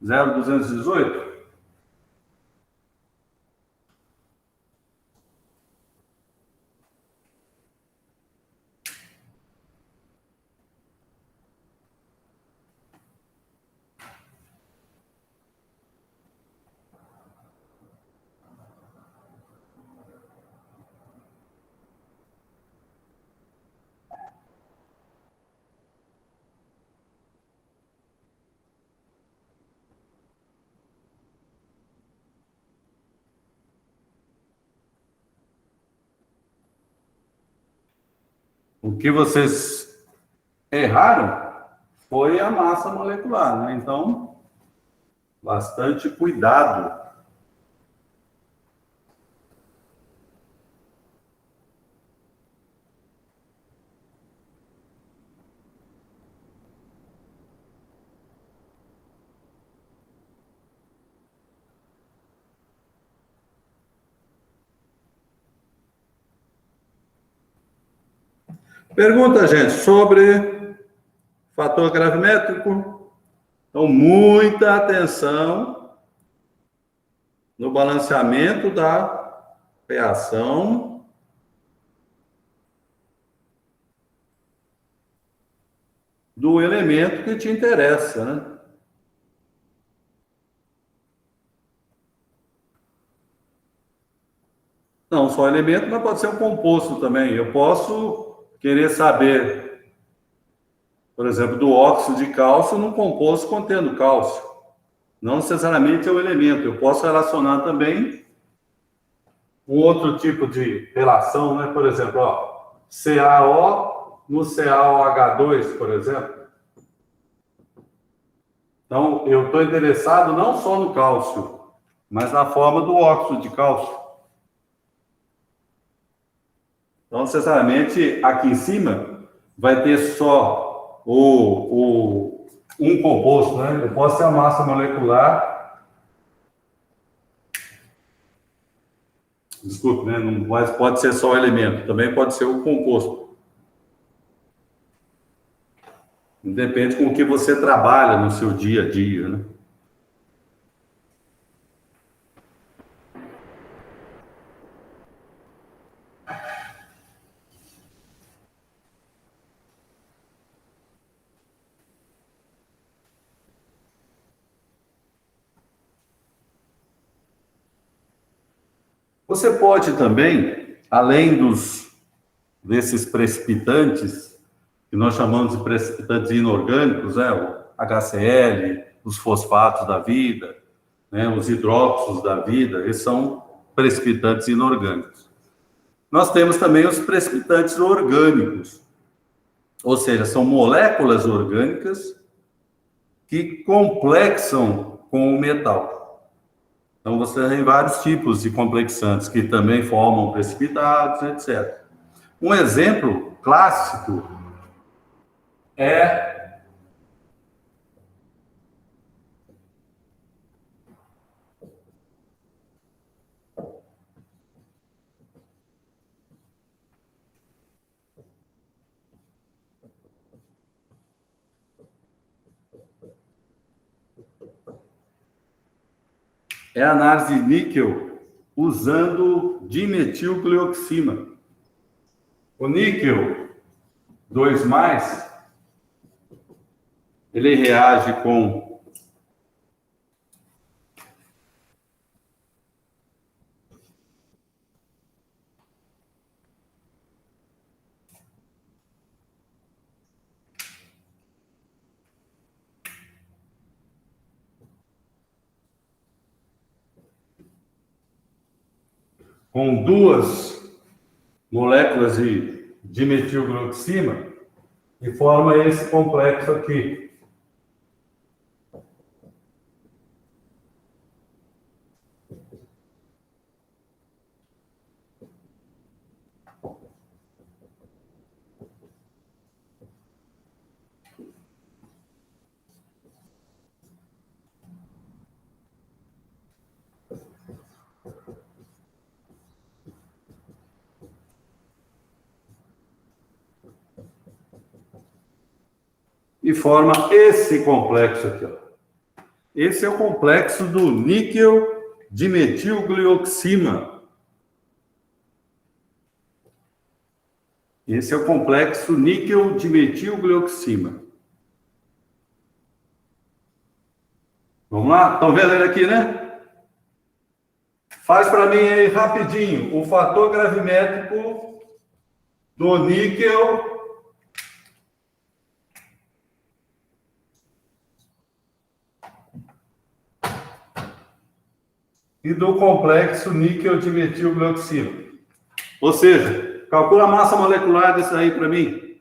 Zero 218. O que vocês erraram foi a massa molecular, né? Então, bastante cuidado. Pergunta, gente, sobre fator gravimétrico. Então, muita atenção. no balanceamento da reação do elemento que te interessa, né? Não só elemento, mas pode ser um composto também. Eu posso querer saber, por exemplo, do óxido de cálcio num composto contendo cálcio. Não necessariamente é o elemento. Eu posso relacionar também um outro tipo de relação, né? Por exemplo, ó, CaO no CaOH2, por exemplo. Então, eu estou interessado não só no cálcio, mas na forma do óxido de cálcio. Então, necessariamente, aqui em cima vai ter só um composto, né? Eu posso ter a massa molecular, desculpe, né? Não pode ser só o elemento, também pode ser o composto. Depende com o que você trabalha no seu dia a dia, né? Você pode também, além desses precipitantes, que nós chamamos de precipitantes inorgânicos, né? O HCl, os fosfatos da vida, né? Os hidróxidos da vida, eles são precipitantes inorgânicos. Nós temos também os precipitantes orgânicos, ou seja, são moléculas orgânicas que complexam com o metal. Então, você tem vários tipos de complexantes que também formam precipitados, etc. Um exemplo clássico é a análise de níquel usando dimetilglioxima. O níquel 2+, ele reage com duas moléculas de dimetilglioxima e forma esse complexo aqui. E forma esse complexo aqui, ó. Esse é o complexo do níquel dimetilglioxima. Esse é o complexo níquel dimetilglioxima. Vamos lá? Estão vendo ele aqui, né? Faz para mim aí rapidinho o fator gravimétrico do níquel e do complexo níquel dimetilglioxima. Ou seja, calcula a massa molecular desse aí para mim.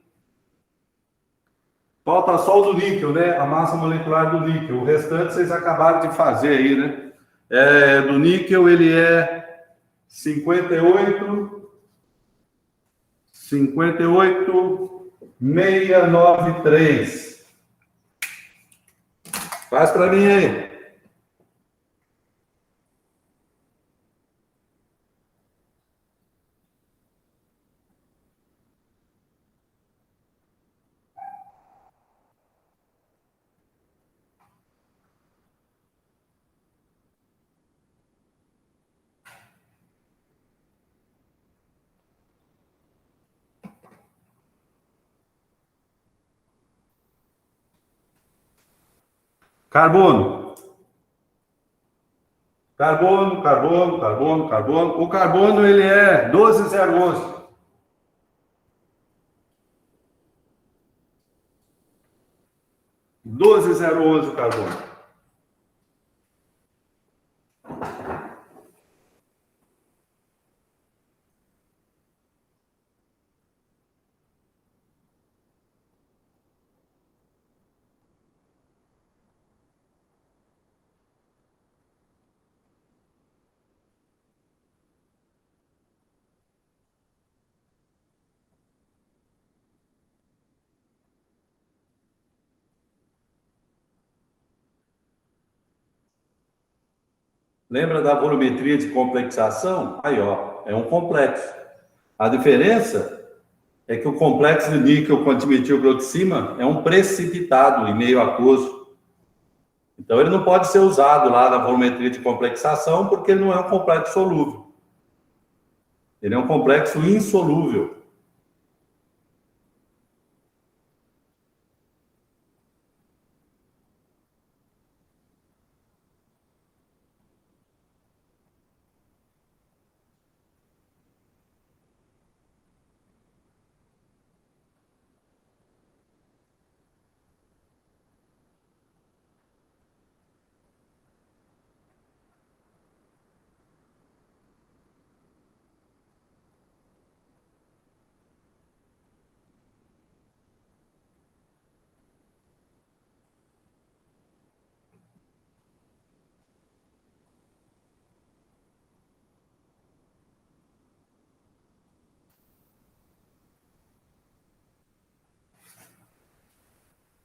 Falta só o do níquel, né? A massa molecular do níquel. O restante vocês acabaram de fazer aí, né? Do níquel ele é 58,693. Faz para mim aí. Carbono. Carbono, carbono, carbono, carbono. O carbono, ele é 12011. 12011 o carbono. Lembra da volumetria de complexação? Aí, ó, é um complexo. A diferença é que o complexo de níquel com antimetilbroxima é um precipitado em meio aquoso. Então, ele não pode ser usado lá na volumetria de complexação porque ele não é um complexo solúvel. Ele é um complexo insolúvel.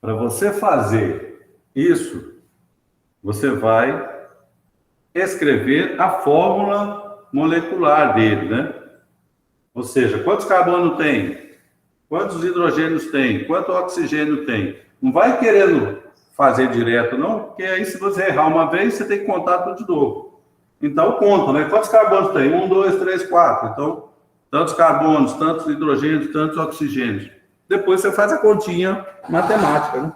Para você fazer isso, você vai escrever a fórmula molecular dele, né? Ou seja, quantos carbonos tem? Quantos hidrogênios tem? Quanto oxigênio tem? Não vai querendo fazer direto, não, porque aí se você errar uma vez, você tem que contar tudo de novo. Então, conta, né? Quantos carbonos tem? 1, 2, 3, 4. Então, tantos carbonos, tantos hidrogênios, tantos oxigênios. Depois você faz a continha matemática, né?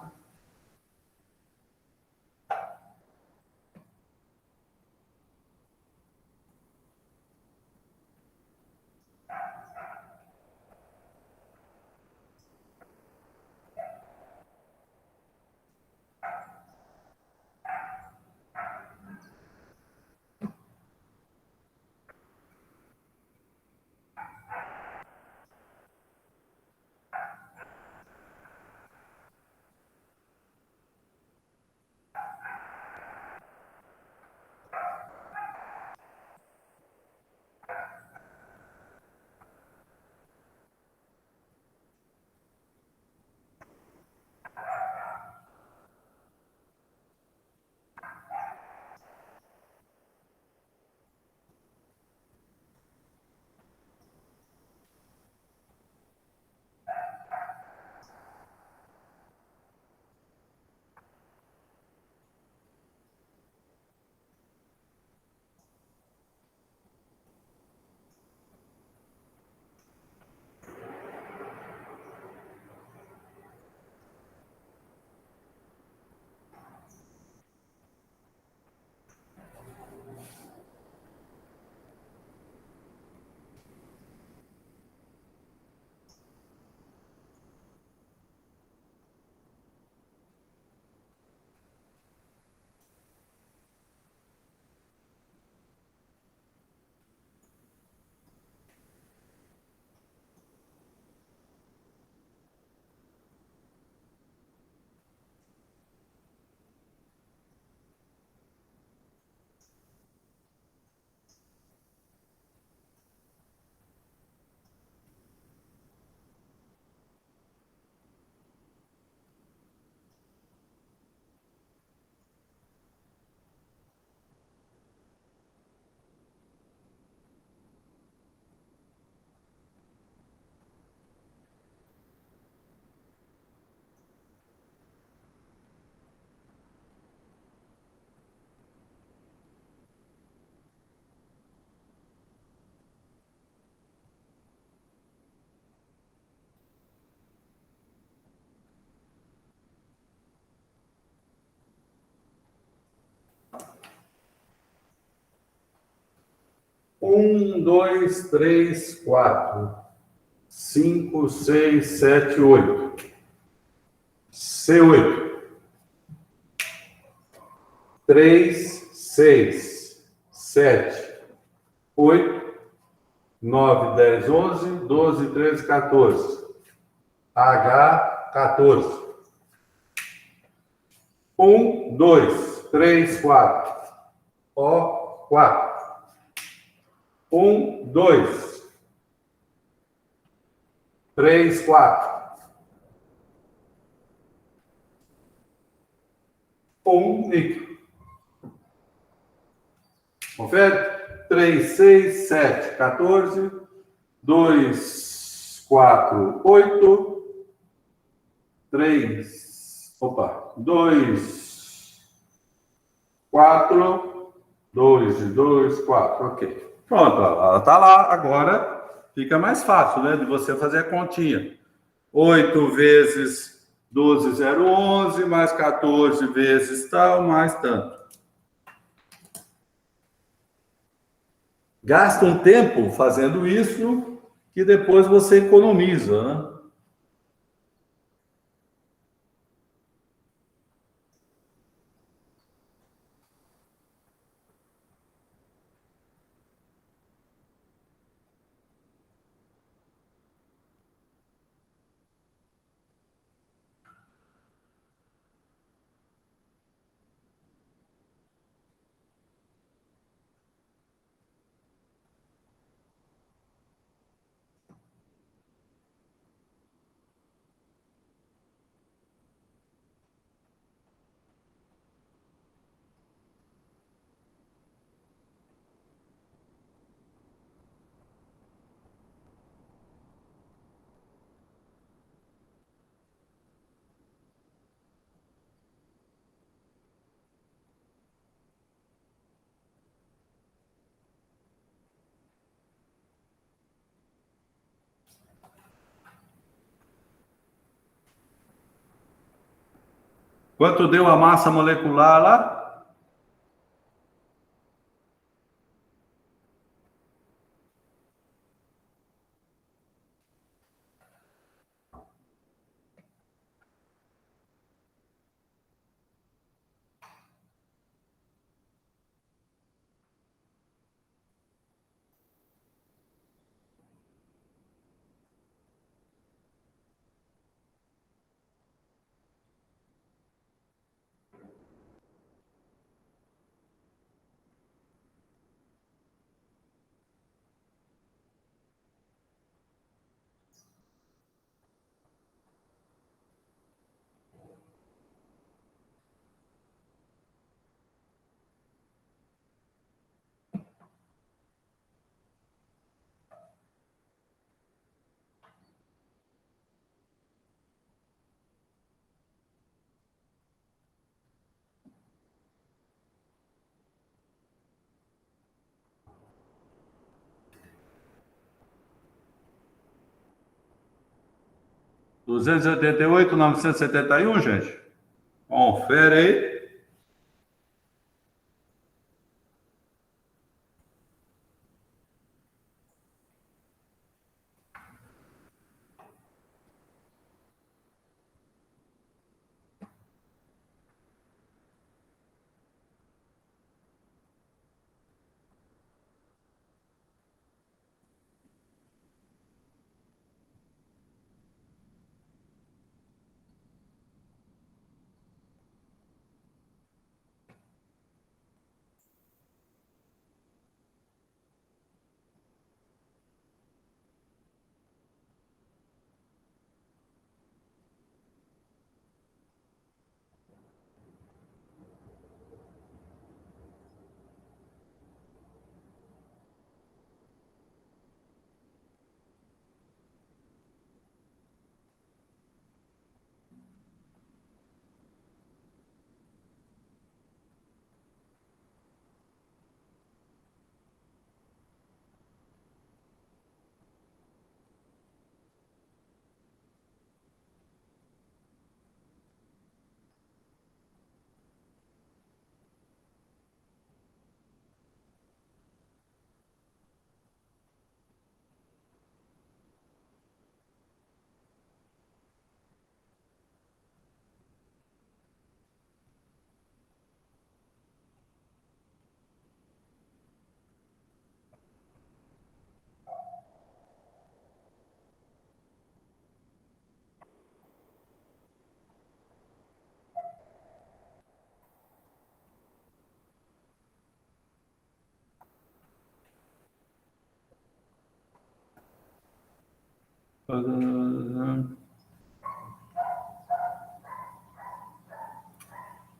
Um, dois, três, quatro, cinco, seis, sete, oito. C8. 3, 6, 7, 8, 9, 10, 11, 12, 13, 14. H14. 1, 2, 3, 4. O4. 1, 2, 3, 4. 1, níquel. Confere? 3, 6, 7, 14. 2, 4, 8. 3, opa, 2, 4, 2, 2, 4, ok. Pronto, ela está lá, agora fica mais fácil, né, de você fazer a continha. 8 vezes 12, 0, 11, mais 14 vezes tal, mais tanto. Gasta um tempo fazendo isso, que depois você economiza, né? 'Quanto deu a massa molecular lá? Duzentos e oitenta e oito, 971, gente. Confere aí.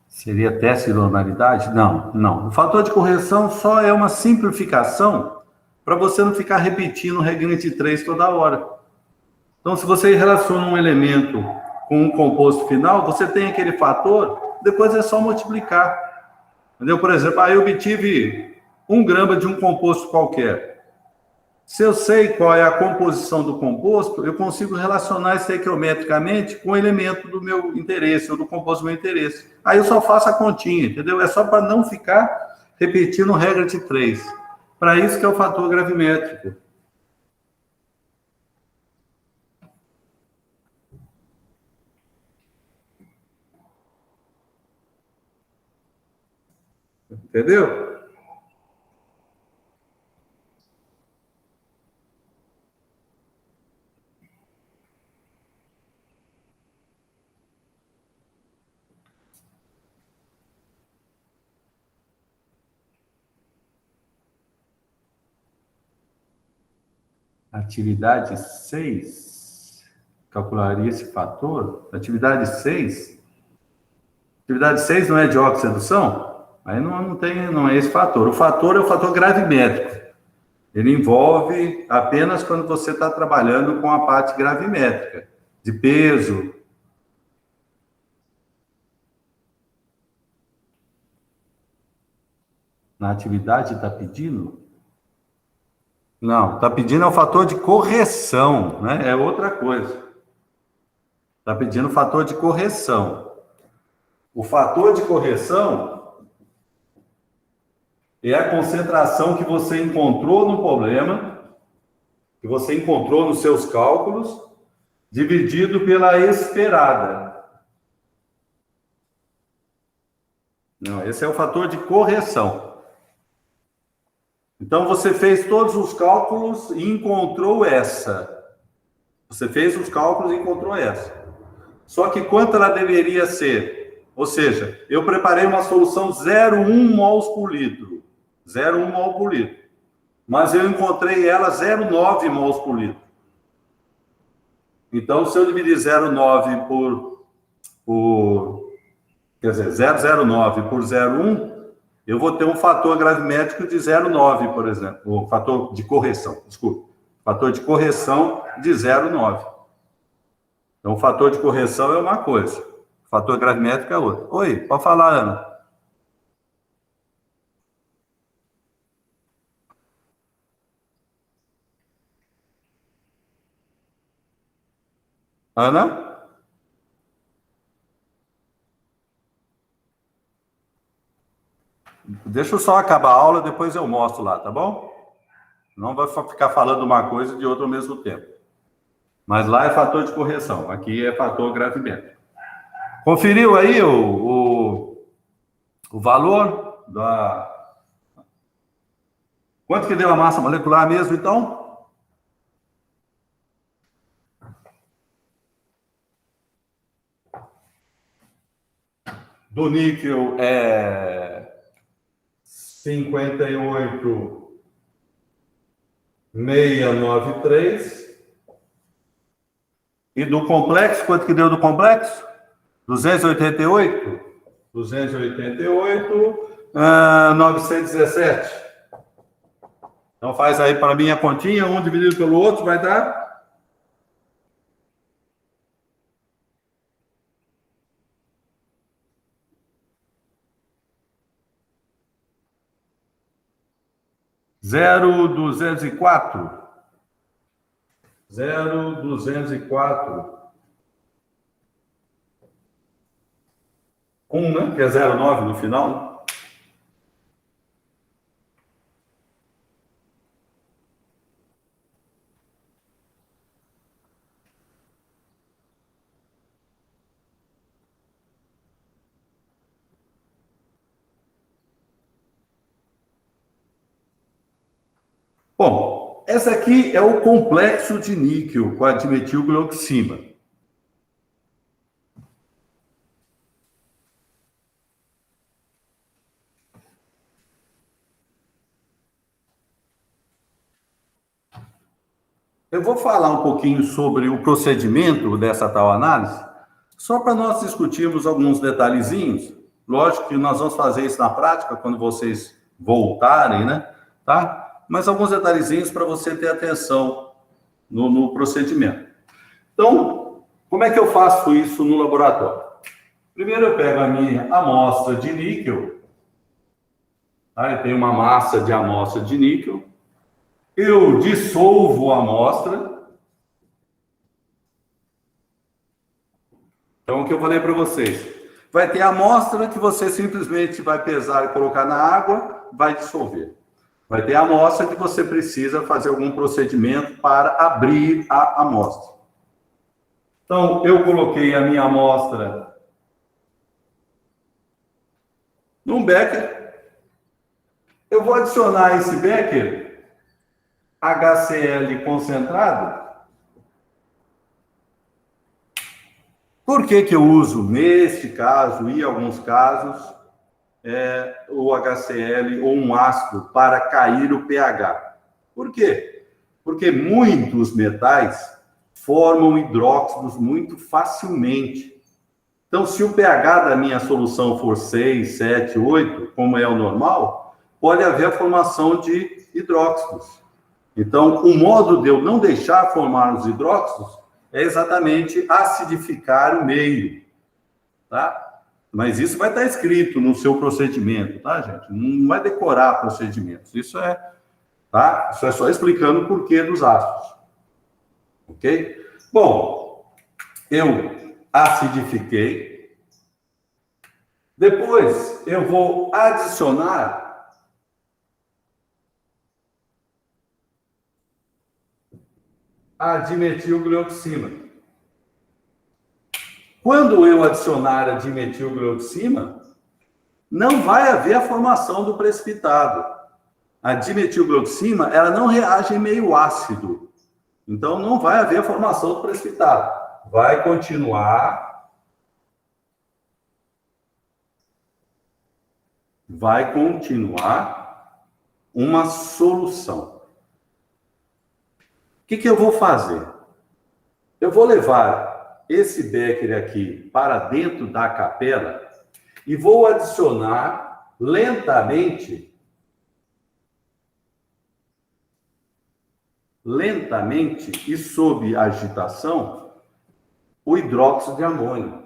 Seria teste de normalidade? Não, não. O fator de correção só é uma simplificação para você não ficar repetindo o regrante de 3 toda hora. Então, se você relaciona um elemento com um composto final, você tem aquele fator, depois é só multiplicar. Entendeu? Por exemplo, aí eu obtive 1 grama de um composto qualquer. Se eu sei qual é a composição do composto, eu consigo relacionar estequiometricamente com o elemento do meu interesse, ou do composto do meu interesse. Aí eu só faço a continha, entendeu? É só para não ficar repetindo regra de 3. Para isso que é o fator gravimétrico. Entendeu? Atividade 6. Calcularia esse fator. Atividade 6. Atividade 6 não é de oxo-redução? Aí não é esse fator. O fator é o fator gravimétrico. Ele envolve apenas quando você está trabalhando com a parte gravimétrica, de peso. Na atividade está pedindo? Não, está pedindo é o fator de correção, né? É outra coisa. Está pedindo o fator de correção. O fator de correção é a concentração que você encontrou no problema, que você encontrou nos seus cálculos, dividido pela esperada. Não, esse é o fator de correção. Então, você fez todos os cálculos e encontrou essa. Você fez os cálculos e encontrou essa. Só que quanto ela deveria ser? Ou seja, eu preparei uma solução 0,1 mols por litro. 0,1 mol por litro. Mas eu encontrei ela 0,9 mols por litro. Então, se eu dividir 0,9 quer dizer, 0,09 por 0,1, eu vou ter um fator gravimétrico de 0,9, por exemplo. O fator de correção, desculpa. Fator de correção de 0,9. Então, o fator de correção é uma coisa. O fator gravimétrico é outra. Oi, pode falar, Ana. Ana? Deixa eu só acabar a aula, depois eu mostro lá, tá bom? Não vai ficar falando uma coisa e de outra ao mesmo tempo. Mas lá é fator de correção, aqui é fator gravimétrico. Conferiu aí o valor da... Quanto que deu a massa molecular mesmo, então? Do níquel é 58,693. E do complexo, quanto que deu do complexo? 288? 288, 917. Então faz aí para mim a continha, um dividido pelo outro vai dar 0,204. 0,204. 1, né? Que é 0,9 no final. Bom, essa aqui é o complexo de níquel com a dimetilglioxima. Eu vou falar um pouquinho sobre o procedimento dessa tal análise, só para nós discutirmos alguns detalhezinhos. Lógico que nós vamos fazer isso na prática quando vocês voltarem, né? Tá? Mas alguns detalhezinhos para você ter atenção no procedimento. Então, como é que eu faço isso no laboratório? Primeiro eu pego a minha amostra de níquel, tá? Eu tenho uma massa de amostra de níquel, eu dissolvo a amostra. Então, o que eu falei para vocês, vai ter a amostra que você simplesmente vai pesar e colocar na água, vai dissolver. Vai ter a amostra que você precisa fazer algum procedimento para abrir a amostra. Então, eu coloquei a minha amostra num becker. Eu vou adicionar a esse becker HCl concentrado. Por que que eu uso, neste caso e alguns casos, o HCl ou um ácido para cair o pH? Por quê? Porque muitos metais formam hidróxidos muito facilmente. Então, se o pH da minha solução for 6, 7, 8, como é o normal, pode haver a formação de hidróxidos. Então, o modo de eu não deixar formar os hidróxidos é exatamente acidificar o meio, tá? Mas isso vai estar escrito no seu procedimento, tá, gente? Não vai decorar procedimentos. Isso é, tá? Isso é só explicando o porquê dos ácidos. Ok? Bom, eu acidifiquei. Depois, eu vou adicionar a dimetilglioxina. Quando eu adicionar a dimetilglioxina, não vai haver a formação do precipitado. A dimetilglioxina, ela não reage em meio ácido. Então, não vai haver a formação do precipitado. Vai continuar uma solução. O que que eu vou fazer? Eu vou levar esse becker aqui para dentro da capela e vou adicionar lentamente e sob agitação o hidróxido de amônio.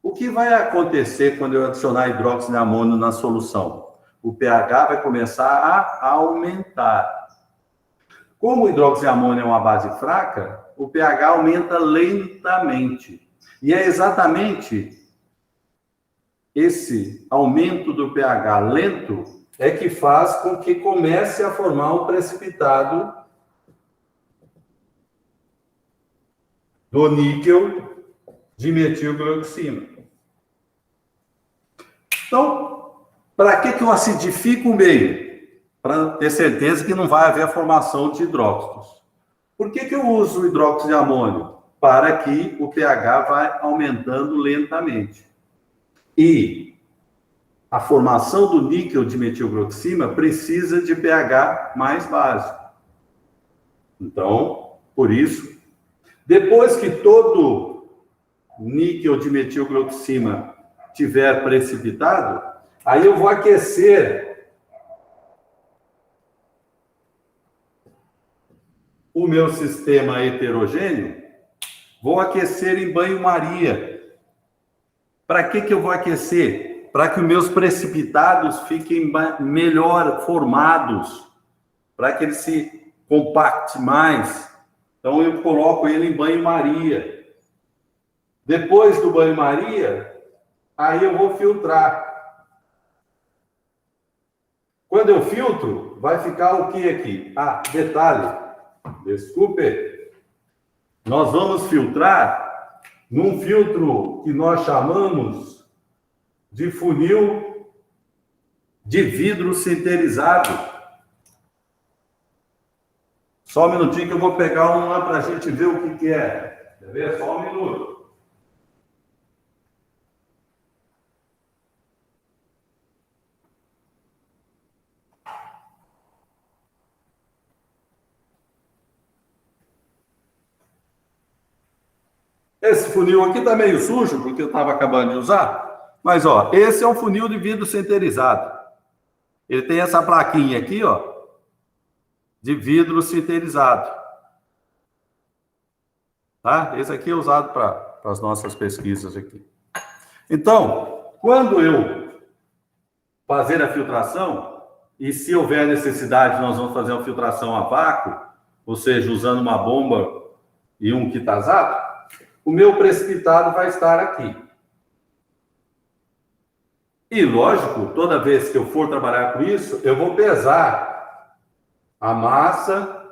O que vai acontecer quando eu adicionar hidróxido de amônio na solução? O pH vai começar a aumentar. Como o hidróxido de amônio é uma base fraca, o pH aumenta lentamente. E é exatamente esse aumento do pH lento é que faz com que comece a formar um precipitado do níquel dimetilglioxina. Então, para que eu acidifico o meio? Para ter certeza que não vai haver a formação de hidróxidos. Por que eu uso o hidróxido de amônio? Para que o pH vai aumentando lentamente. E a formação do níquel dimetilglioxina precisa de pH mais baixo. Então, por isso, depois que todo níquel dimetilglioxina tiver precipitado, aí eu vou aquecer o meu sistema heterogêneo, vou aquecer em banho-maria. Para que eu vou aquecer? Para que os meus precipitados fiquem melhor formados, para que ele se compacte mais. Então, eu coloco ele em banho-maria. Depois do banho-maria, aí eu vou filtrar. Quando eu filtro, vai ficar o que aqui? Ah, detalhe. Desculpe. Nós vamos filtrar num filtro que nós chamamos de funil de vidro sinterizado. Só um minutinho que eu vou pegar um lá para a gente ver o que é. Quer ver? Só um minuto. Esse funil aqui está meio sujo, porque eu estava acabando de usar. Mas, ó, esse é um funil de vidro sinterizado. Ele tem essa plaquinha aqui, ó, de vidro sinterizado. Tá? Esse aqui é usado para as nossas pesquisas aqui. Então, quando eu fazer a filtração, e se houver necessidade, nós vamos fazer uma filtração a vácuo, ou seja, usando uma bomba e um quitazato, o meu precipitado vai estar aqui. E, lógico, toda vez que eu for trabalhar com isso, eu vou pesar a massa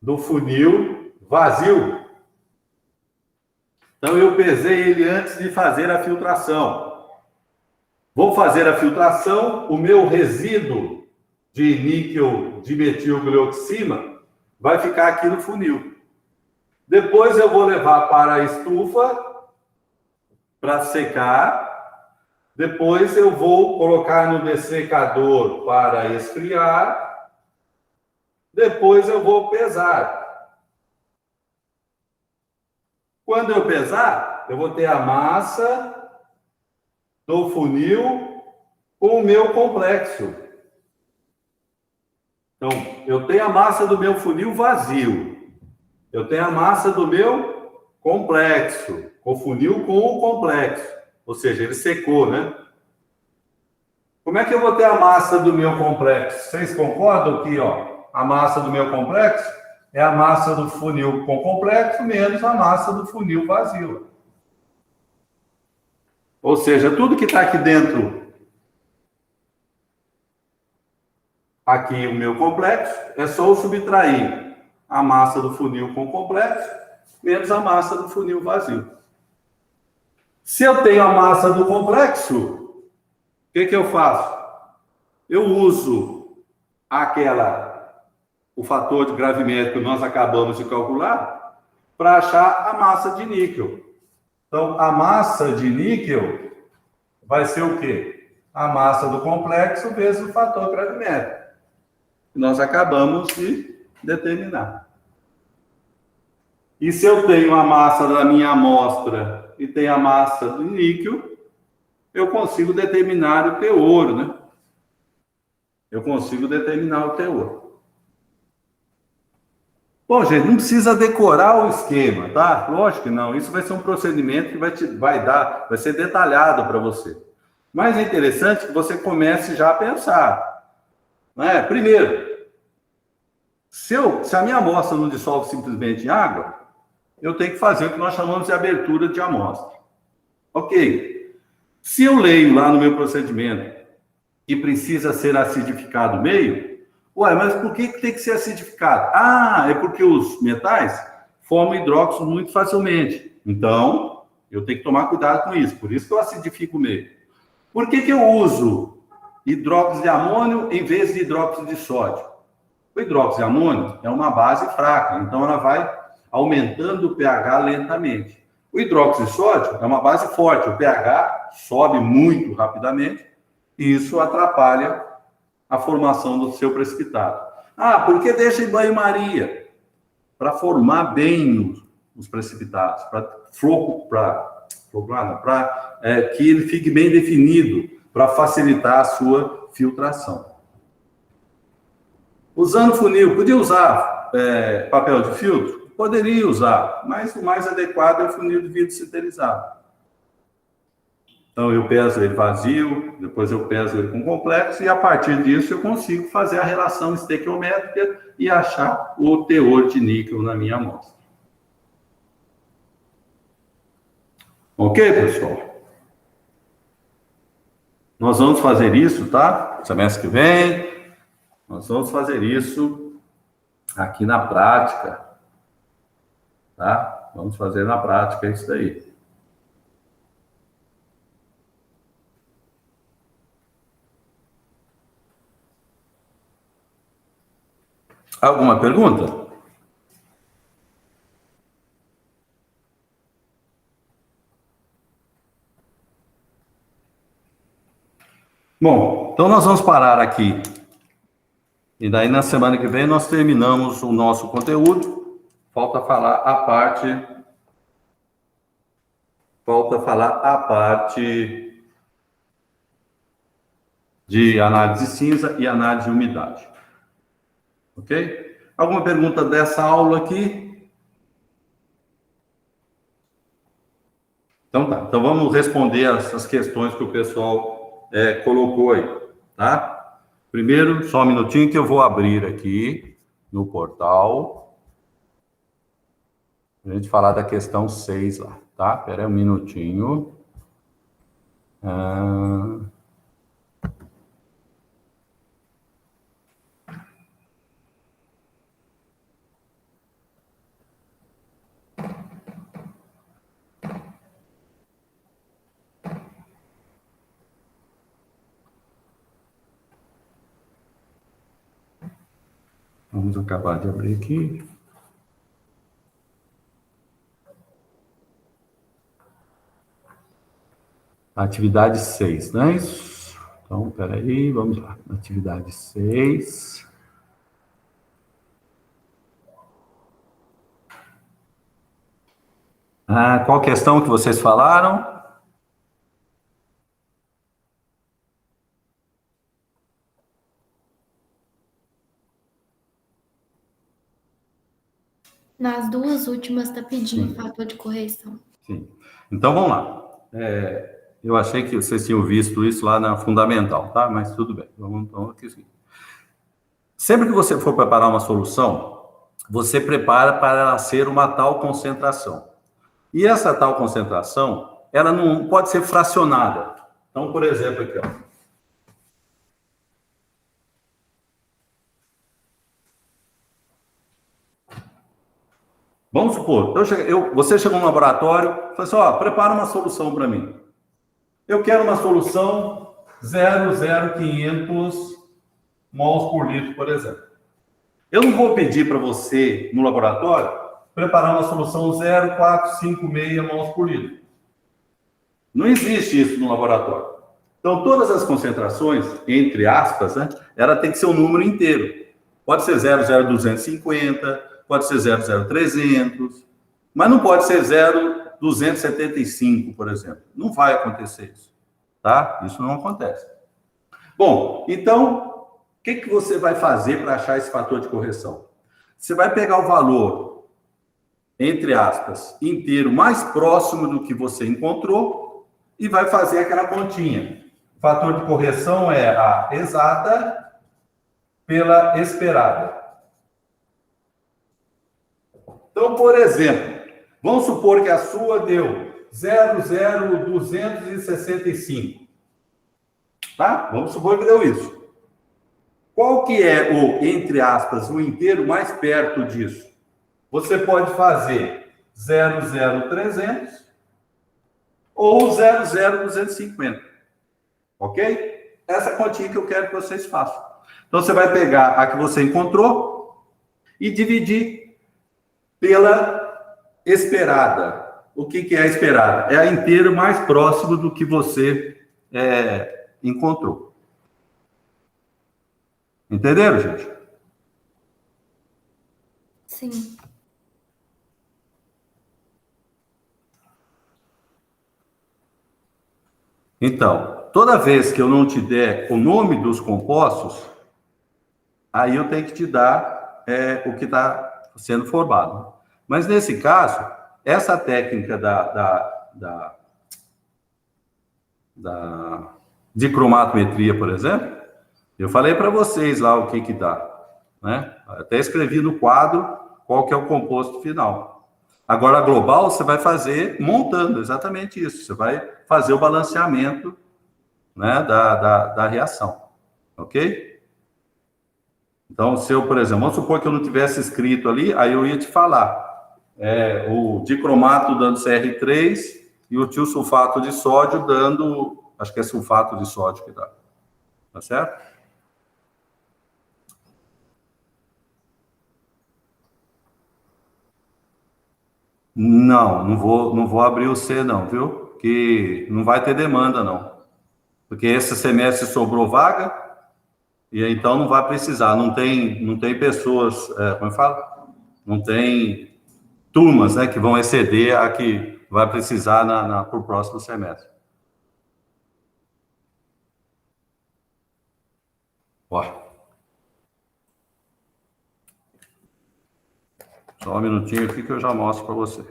do funil vazio. Então, eu pesei ele antes de fazer a filtração. Vou fazer a filtração, o meu resíduo de níquel dimetilglioxima vai ficar aqui no funil. Depois eu vou levar para a estufa para secar. Depois eu vou colocar no dessecador para esfriar. Depois eu vou pesar. Quando eu pesar, eu vou ter a massa do funil com o meu complexo. Então, eu tenho a massa do meu funil vazio. Eu tenho a massa do meu complexo, o funil com o complexo. Ou seja, ele secou, né? Como é que eu vou ter a massa do meu complexo? Vocês concordam que, ó, a massa do meu complexo é a massa do funil com complexo menos a massa do funil vazio. Ou seja, tudo que está aqui dentro, aqui o meu complexo, é só eu subtrair a massa do funil com complexo menos a massa do funil vazio. Se eu tenho a massa do complexo, o que eu faço? Eu uso o fator de gravimétrico que nós acabamos de calcular para achar a massa de níquel. Então, a massa de níquel vai ser o quê? A massa do complexo vezes o fator gravimétrico. Que nós acabamos de determinar. E se eu tenho a massa da minha amostra e tenho a massa do níquel, eu consigo determinar o teor, né? Eu consigo determinar o teor. Bom, gente, não precisa decorar o esquema, tá? Lógico que não. Isso vai ser um procedimento que vai ser detalhado para você. Mas é interessante que você comece já a pensar. Né? Primeiro, se a minha amostra não dissolve simplesmente em água, eu tenho que fazer o que nós chamamos de abertura de amostra. Ok. Se eu leio lá no meu procedimento que precisa ser acidificado meio, ué, mas por que tem que ser acidificado? Ah, é porque os metais formam hidróxido muito facilmente. Então, eu tenho que tomar cuidado com isso. Por isso que eu acidifico o meio. Por que eu uso hidróxido de amônio em vez de hidróxido de sódio? O hidróxido de amônio é uma base fraca, então ela vai aumentando o pH lentamente. O hidróxido de sódio é uma base forte, o pH sobe muito rapidamente e isso atrapalha a formação do seu precipitado. Ah, por que deixa em banho-maria? Para formar bem os precipitados, para que ele fique bem definido, para facilitar a sua filtração. Usando funil, podia usar papel de filtro? Poderia usar, mas o mais adequado é o funil de vidro sinterizado. Então, eu peso ele vazio, depois eu peso ele com complexo, e a partir disso eu consigo fazer a relação estequiométrica e achar o teor de níquel na minha amostra. Ok, pessoal? Nós vamos fazer isso, tá? Semestre que vem, nós vamos fazer isso aqui na prática, tá? Vamos fazer na prática isso daí. Alguma pergunta? Bom, então nós vamos parar aqui. E daí na semana que vem nós terminamos o nosso conteúdo. Falta falar a parte falta falar a parte de análise cinza e análise de umidade. Ok? Alguma pergunta dessa aula aqui? Então tá. Então vamos responder as questões que o pessoal colocou aí, tá? Primeiro, só um minutinho que eu vou abrir aqui no portal. A gente falar da questão 6 lá, tá? Espera aí um minutinho. Vamos acabar de abrir aqui. Atividade 6, não é isso? Então, peraí, vamos lá. Atividade 6. Qual questão que vocês falaram? Nas duas últimas está pedindo fator de correção. Sim. Então, vamos lá. Eu achei que vocês tinham visto isso lá na fundamental, tá? Mas tudo bem. Vamos aqui. Sempre que você for preparar uma solução, você prepara para ela ser uma tal concentração. E essa tal concentração, ela não pode ser fracionada. Então, por exemplo, aqui, ó. Vamos supor, você chegou no laboratório, falou assim, ó, prepara uma solução para mim. Eu quero uma solução 0,0500 mols por litro, por exemplo. Eu não vou pedir para você, no laboratório, preparar uma solução 0,456 mols por litro. Não existe isso no laboratório. Então, todas as concentrações, entre aspas, né, ela tem que ser um número inteiro. Pode ser 0,0250, pode ser 0,0300, mas não pode ser 0,275, por exemplo. Não vai acontecer isso, tá? Isso não acontece. Bom, então, o que você vai fazer para achar esse fator de correção? Você vai pegar o valor, entre aspas, inteiro, mais próximo do que você encontrou e vai fazer aquela continha. O fator de correção é a exata pela esperada. Então, por exemplo, vamos supor que a sua deu 0,0265. Tá? Vamos supor que deu isso. Qual que é o, entre aspas, o inteiro mais perto disso? Você pode fazer 0,0300 ou 0,0250. Ok? Essa é a continha que eu quero que vocês façam. Então, você vai pegar a que você encontrou e dividir pela esperada. O que é a esperada? É a inteiro mais próximo do que você encontrou. Entenderam, gente? Sim. Então, toda vez que eu não te der o nome dos compostos, aí eu tenho que te dar o que está sendo formado. Mas, nesse caso, essa técnica de cromatometria, por exemplo, eu falei para vocês lá o que dá, né? Até escrevi no quadro qual que é o composto final. Agora, a global, você vai fazer montando exatamente isso. Você vai fazer o balanceamento, né, da reação. Ok? Então, se eu, por exemplo, vamos supor que eu não tivesse escrito ali, aí eu ia te falar. O dicromato dando CR3 e o tiosulfato de sódio dando, acho que é sulfato de sódio que dá. Tá certo? Não vou abrir o C não, viu? Que não vai ter demanda não. Porque esse semestre sobrou vaga e então não vai precisar, não tem pessoas, como eu falo? Não tem turmas, né, que vão exceder a que vai precisar para o próximo semestre. Ó. Só um minutinho aqui que eu já mostro para você.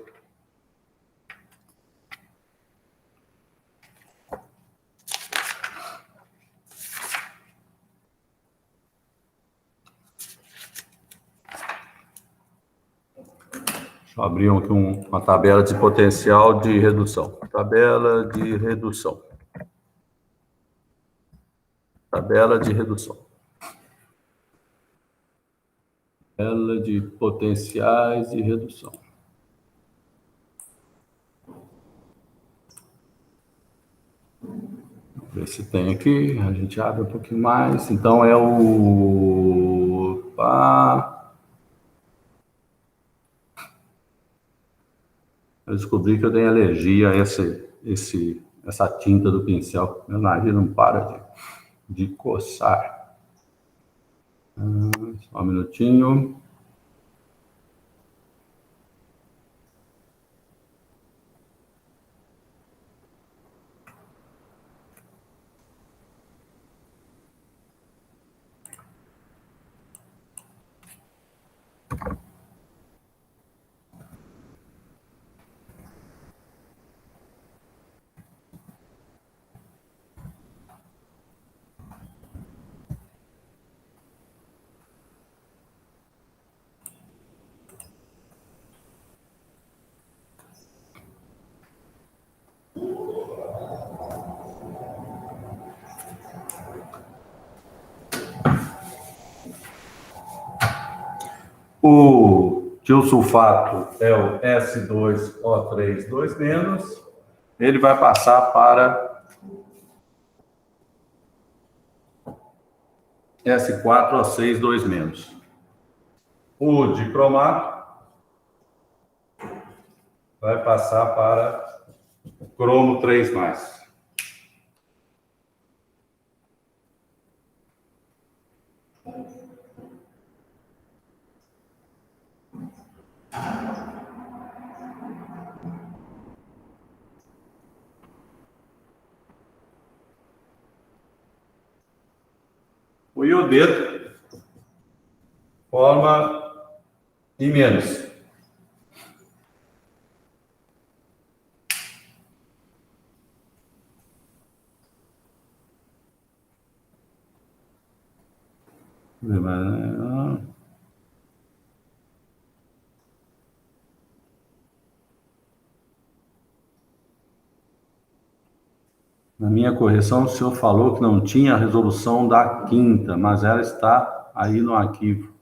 Deixa eu abrir aqui uma tabela de potencial de redução. Tabela de redução. Tabela de redução. Tabela de potenciais de redução. Vamos ver se tem aqui. A gente abre um pouquinho mais. Então é o... Eu descobri que eu tenho alergia a essa tinta do pincel. Meu nariz não para de coçar. Só um minutinho. O tiosulfato é o S2O3 2-, ele vai passar para S4O6 2-. O dicromato vai passar para cromo 3-. O iodeto forma I-. Na minha correção, o senhor falou que não tinha a resolução da quinta, mas ela está aí no arquivo.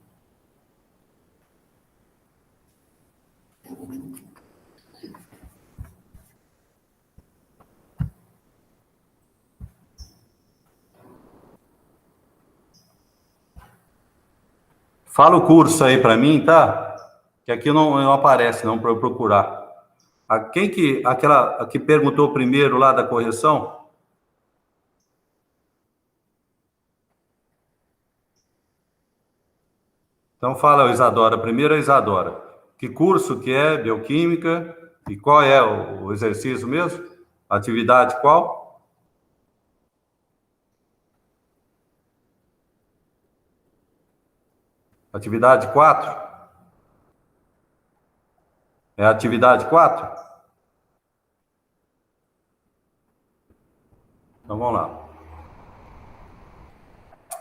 Fala o curso aí para mim, tá? Que aqui não aparece não para eu procurar. Aquela que perguntou primeiro lá da correção? Então fala, Isadora. Primeiro a Isadora. Que curso que é bioquímica e qual é o exercício mesmo? Atividade qual? Atividade 4? É a atividade 4? Então vamos lá.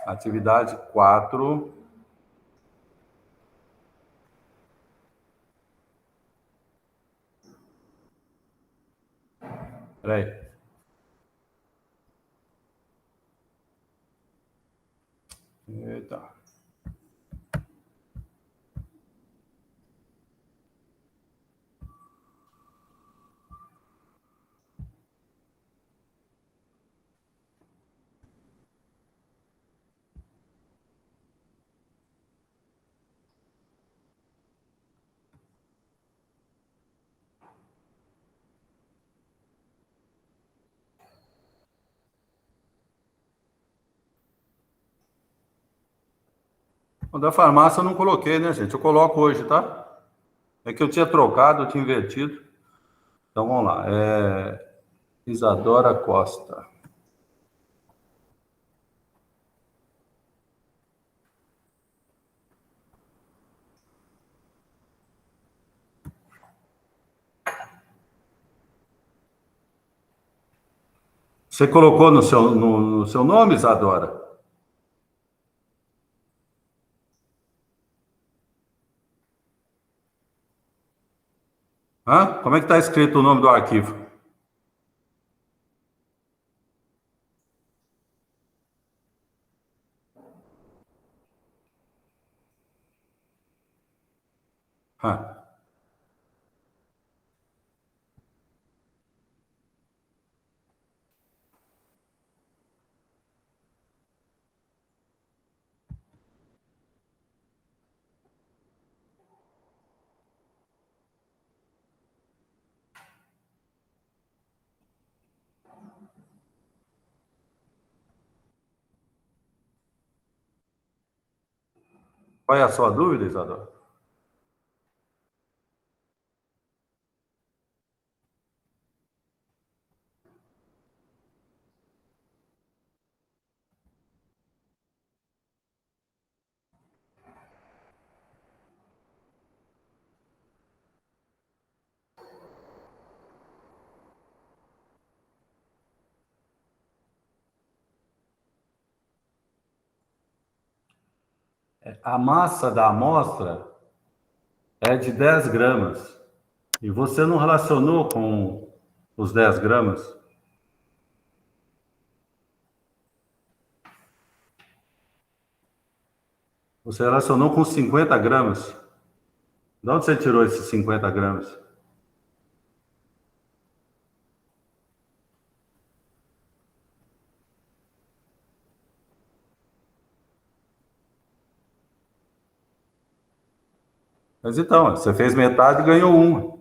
Atividade 4. Espera aí. Eita. O da farmácia eu não coloquei, né, gente? Eu coloco hoje, tá? É que eu tinha trocado, eu tinha invertido. Então vamos lá. Isadora Costa. Você colocou no seu nome, Isadora? Hã? Como é que está escrito o nome do arquivo? Hã? Qual é a sua dúvida, Isadora? A massa da amostra é de 10 gramas. E você não relacionou com os 10 gramas? Você relacionou com 50 gramas. De onde você tirou esses 50 gramas? Mas então, você fez metade e ganhou uma.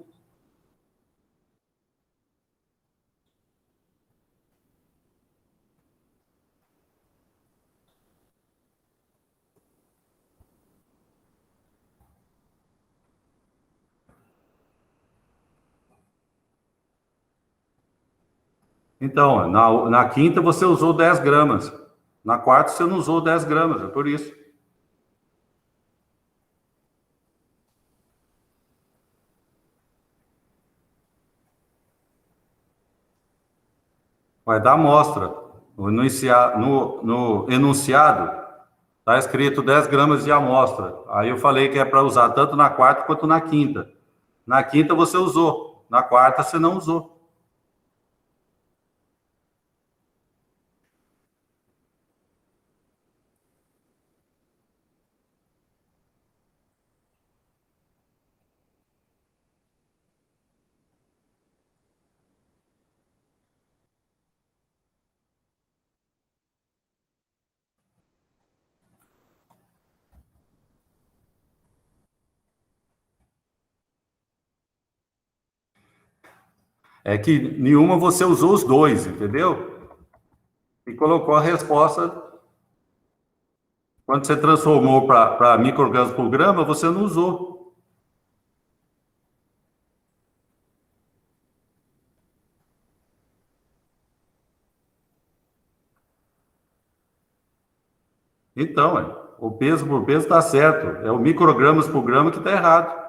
Então, na quinta você usou 10 gramas. Na quarta você não usou 10 gramas, é por isso. Vai dar amostra. No enunciado está escrito 10 gramas de amostra. Aí eu falei que é para usar tanto na quarta quanto na quinta. Na quinta você usou, na quarta você não usou. É que nenhuma você usou os dois, entendeu? E colocou a resposta. Quando você transformou para micro-gramas por grama, você não usou. Então, o peso por peso está certo. É o microgramas por grama que está errado.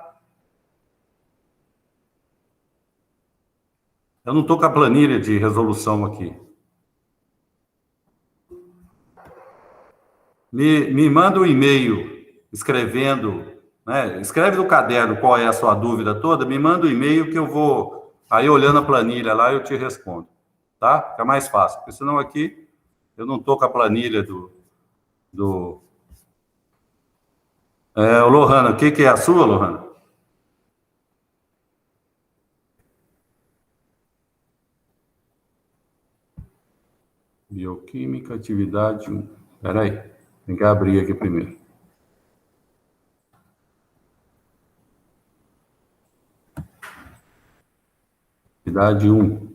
Eu não estou com a planilha de resolução aqui. Me manda um e-mail escrevendo, né? Escreve no caderno qual é a sua dúvida toda, me manda um e-mail que eu vou, aí olhando a planilha lá, eu te respondo, tá? Fica mais fácil, porque senão aqui eu não estou com a planilha do... Lohana, o que é a sua, Lohana? Bioquímica, atividade 1. Espera aí, tem que abrir aqui primeiro. Atividade 1.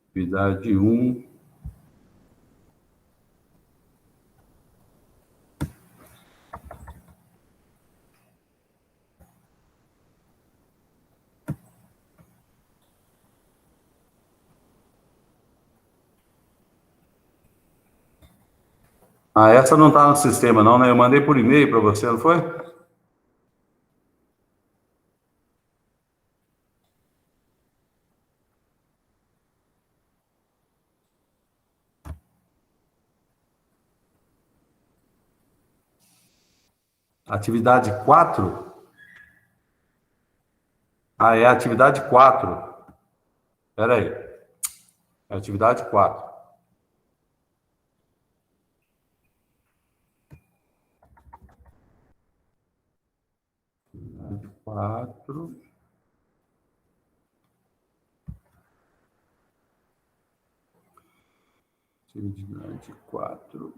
Atividade 1. Ah, essa não está no sistema, não, né? Eu mandei por e-mail para você, não foi? Atividade 4. Ah, é a atividade 4. Espera aí. É a atividade 4. Atividade 4. Atividade 4.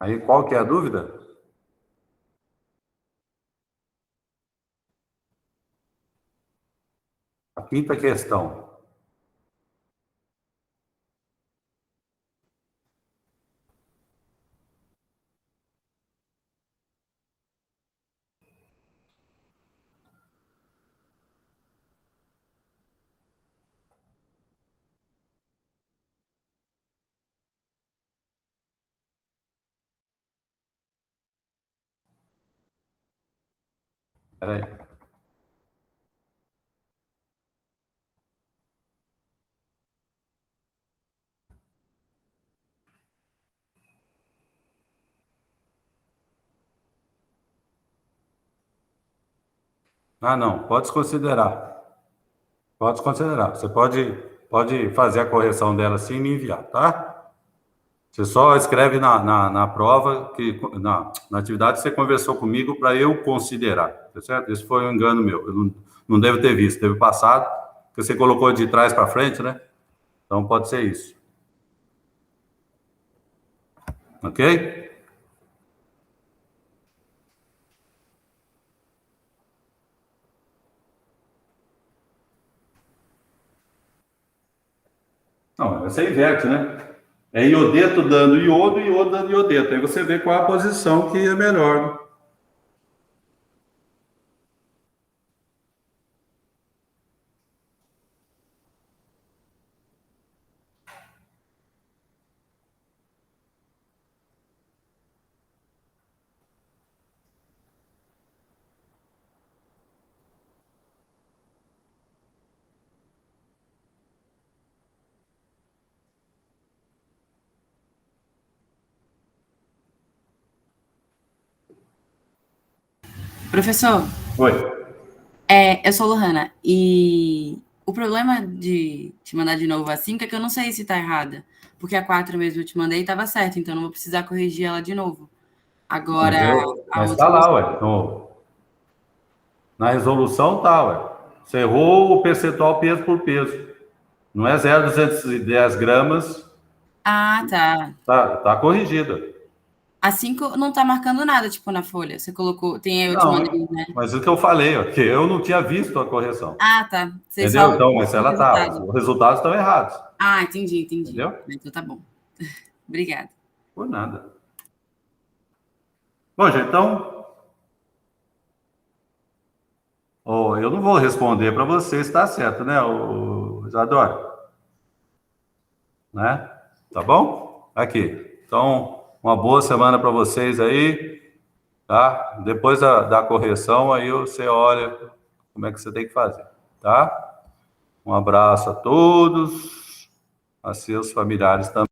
Aí, qual que é a dúvida? A quinta questão. Espera aí. Ah, não, pode desconsiderar. Pode desconsiderar. Você pode fazer a correção dela assim e me enviar, tá? Você só escreve na prova, na atividade que você conversou comigo para eu considerar, tá certo? Esse foi um engano meu. Eu não devo ter visto, teve passado, que você colocou de trás para frente, né? Então pode ser isso. Ok? Não, você inverte, né? É iodeto dando iodo e iodo dando iodeto. Aí você vê qual a posição que é melhor. Professor, Oi. eu sou Lohana e o problema de te mandar de novo a 5 é que eu não sei se tá errada, porque a 4 mesmo eu te mandei e tava certo, então eu não vou precisar corrigir ela de novo. Não, Agora, a mas outra tá eu não lá, sei. ué. Na resolução tá, ué. Você errou o percentual peso por peso. Não é 0,210 gramas, Ah, tá. tá corrigida. A 5 não tá marcando nada, tipo, na folha. Você colocou, tem eu te mandei, Não, né? mas é o que eu falei, ó, que eu não tinha visto a correção. Ah, tá. Você só Entendeu? Então, mas colocou o ela tá. resultado. Os resultados estão errados. Ah, entendi. Entendeu? Então tá bom. Obrigada. Por nada. Bom, gente, então, ó, eu não vou responder para você se está certo, né, Isadora? Né? Tá bom? Aqui. Então, uma boa semana para vocês aí, tá? Depois da correção, aí você olha como é que você tem que fazer, tá? Um abraço a todos, a seus familiares também.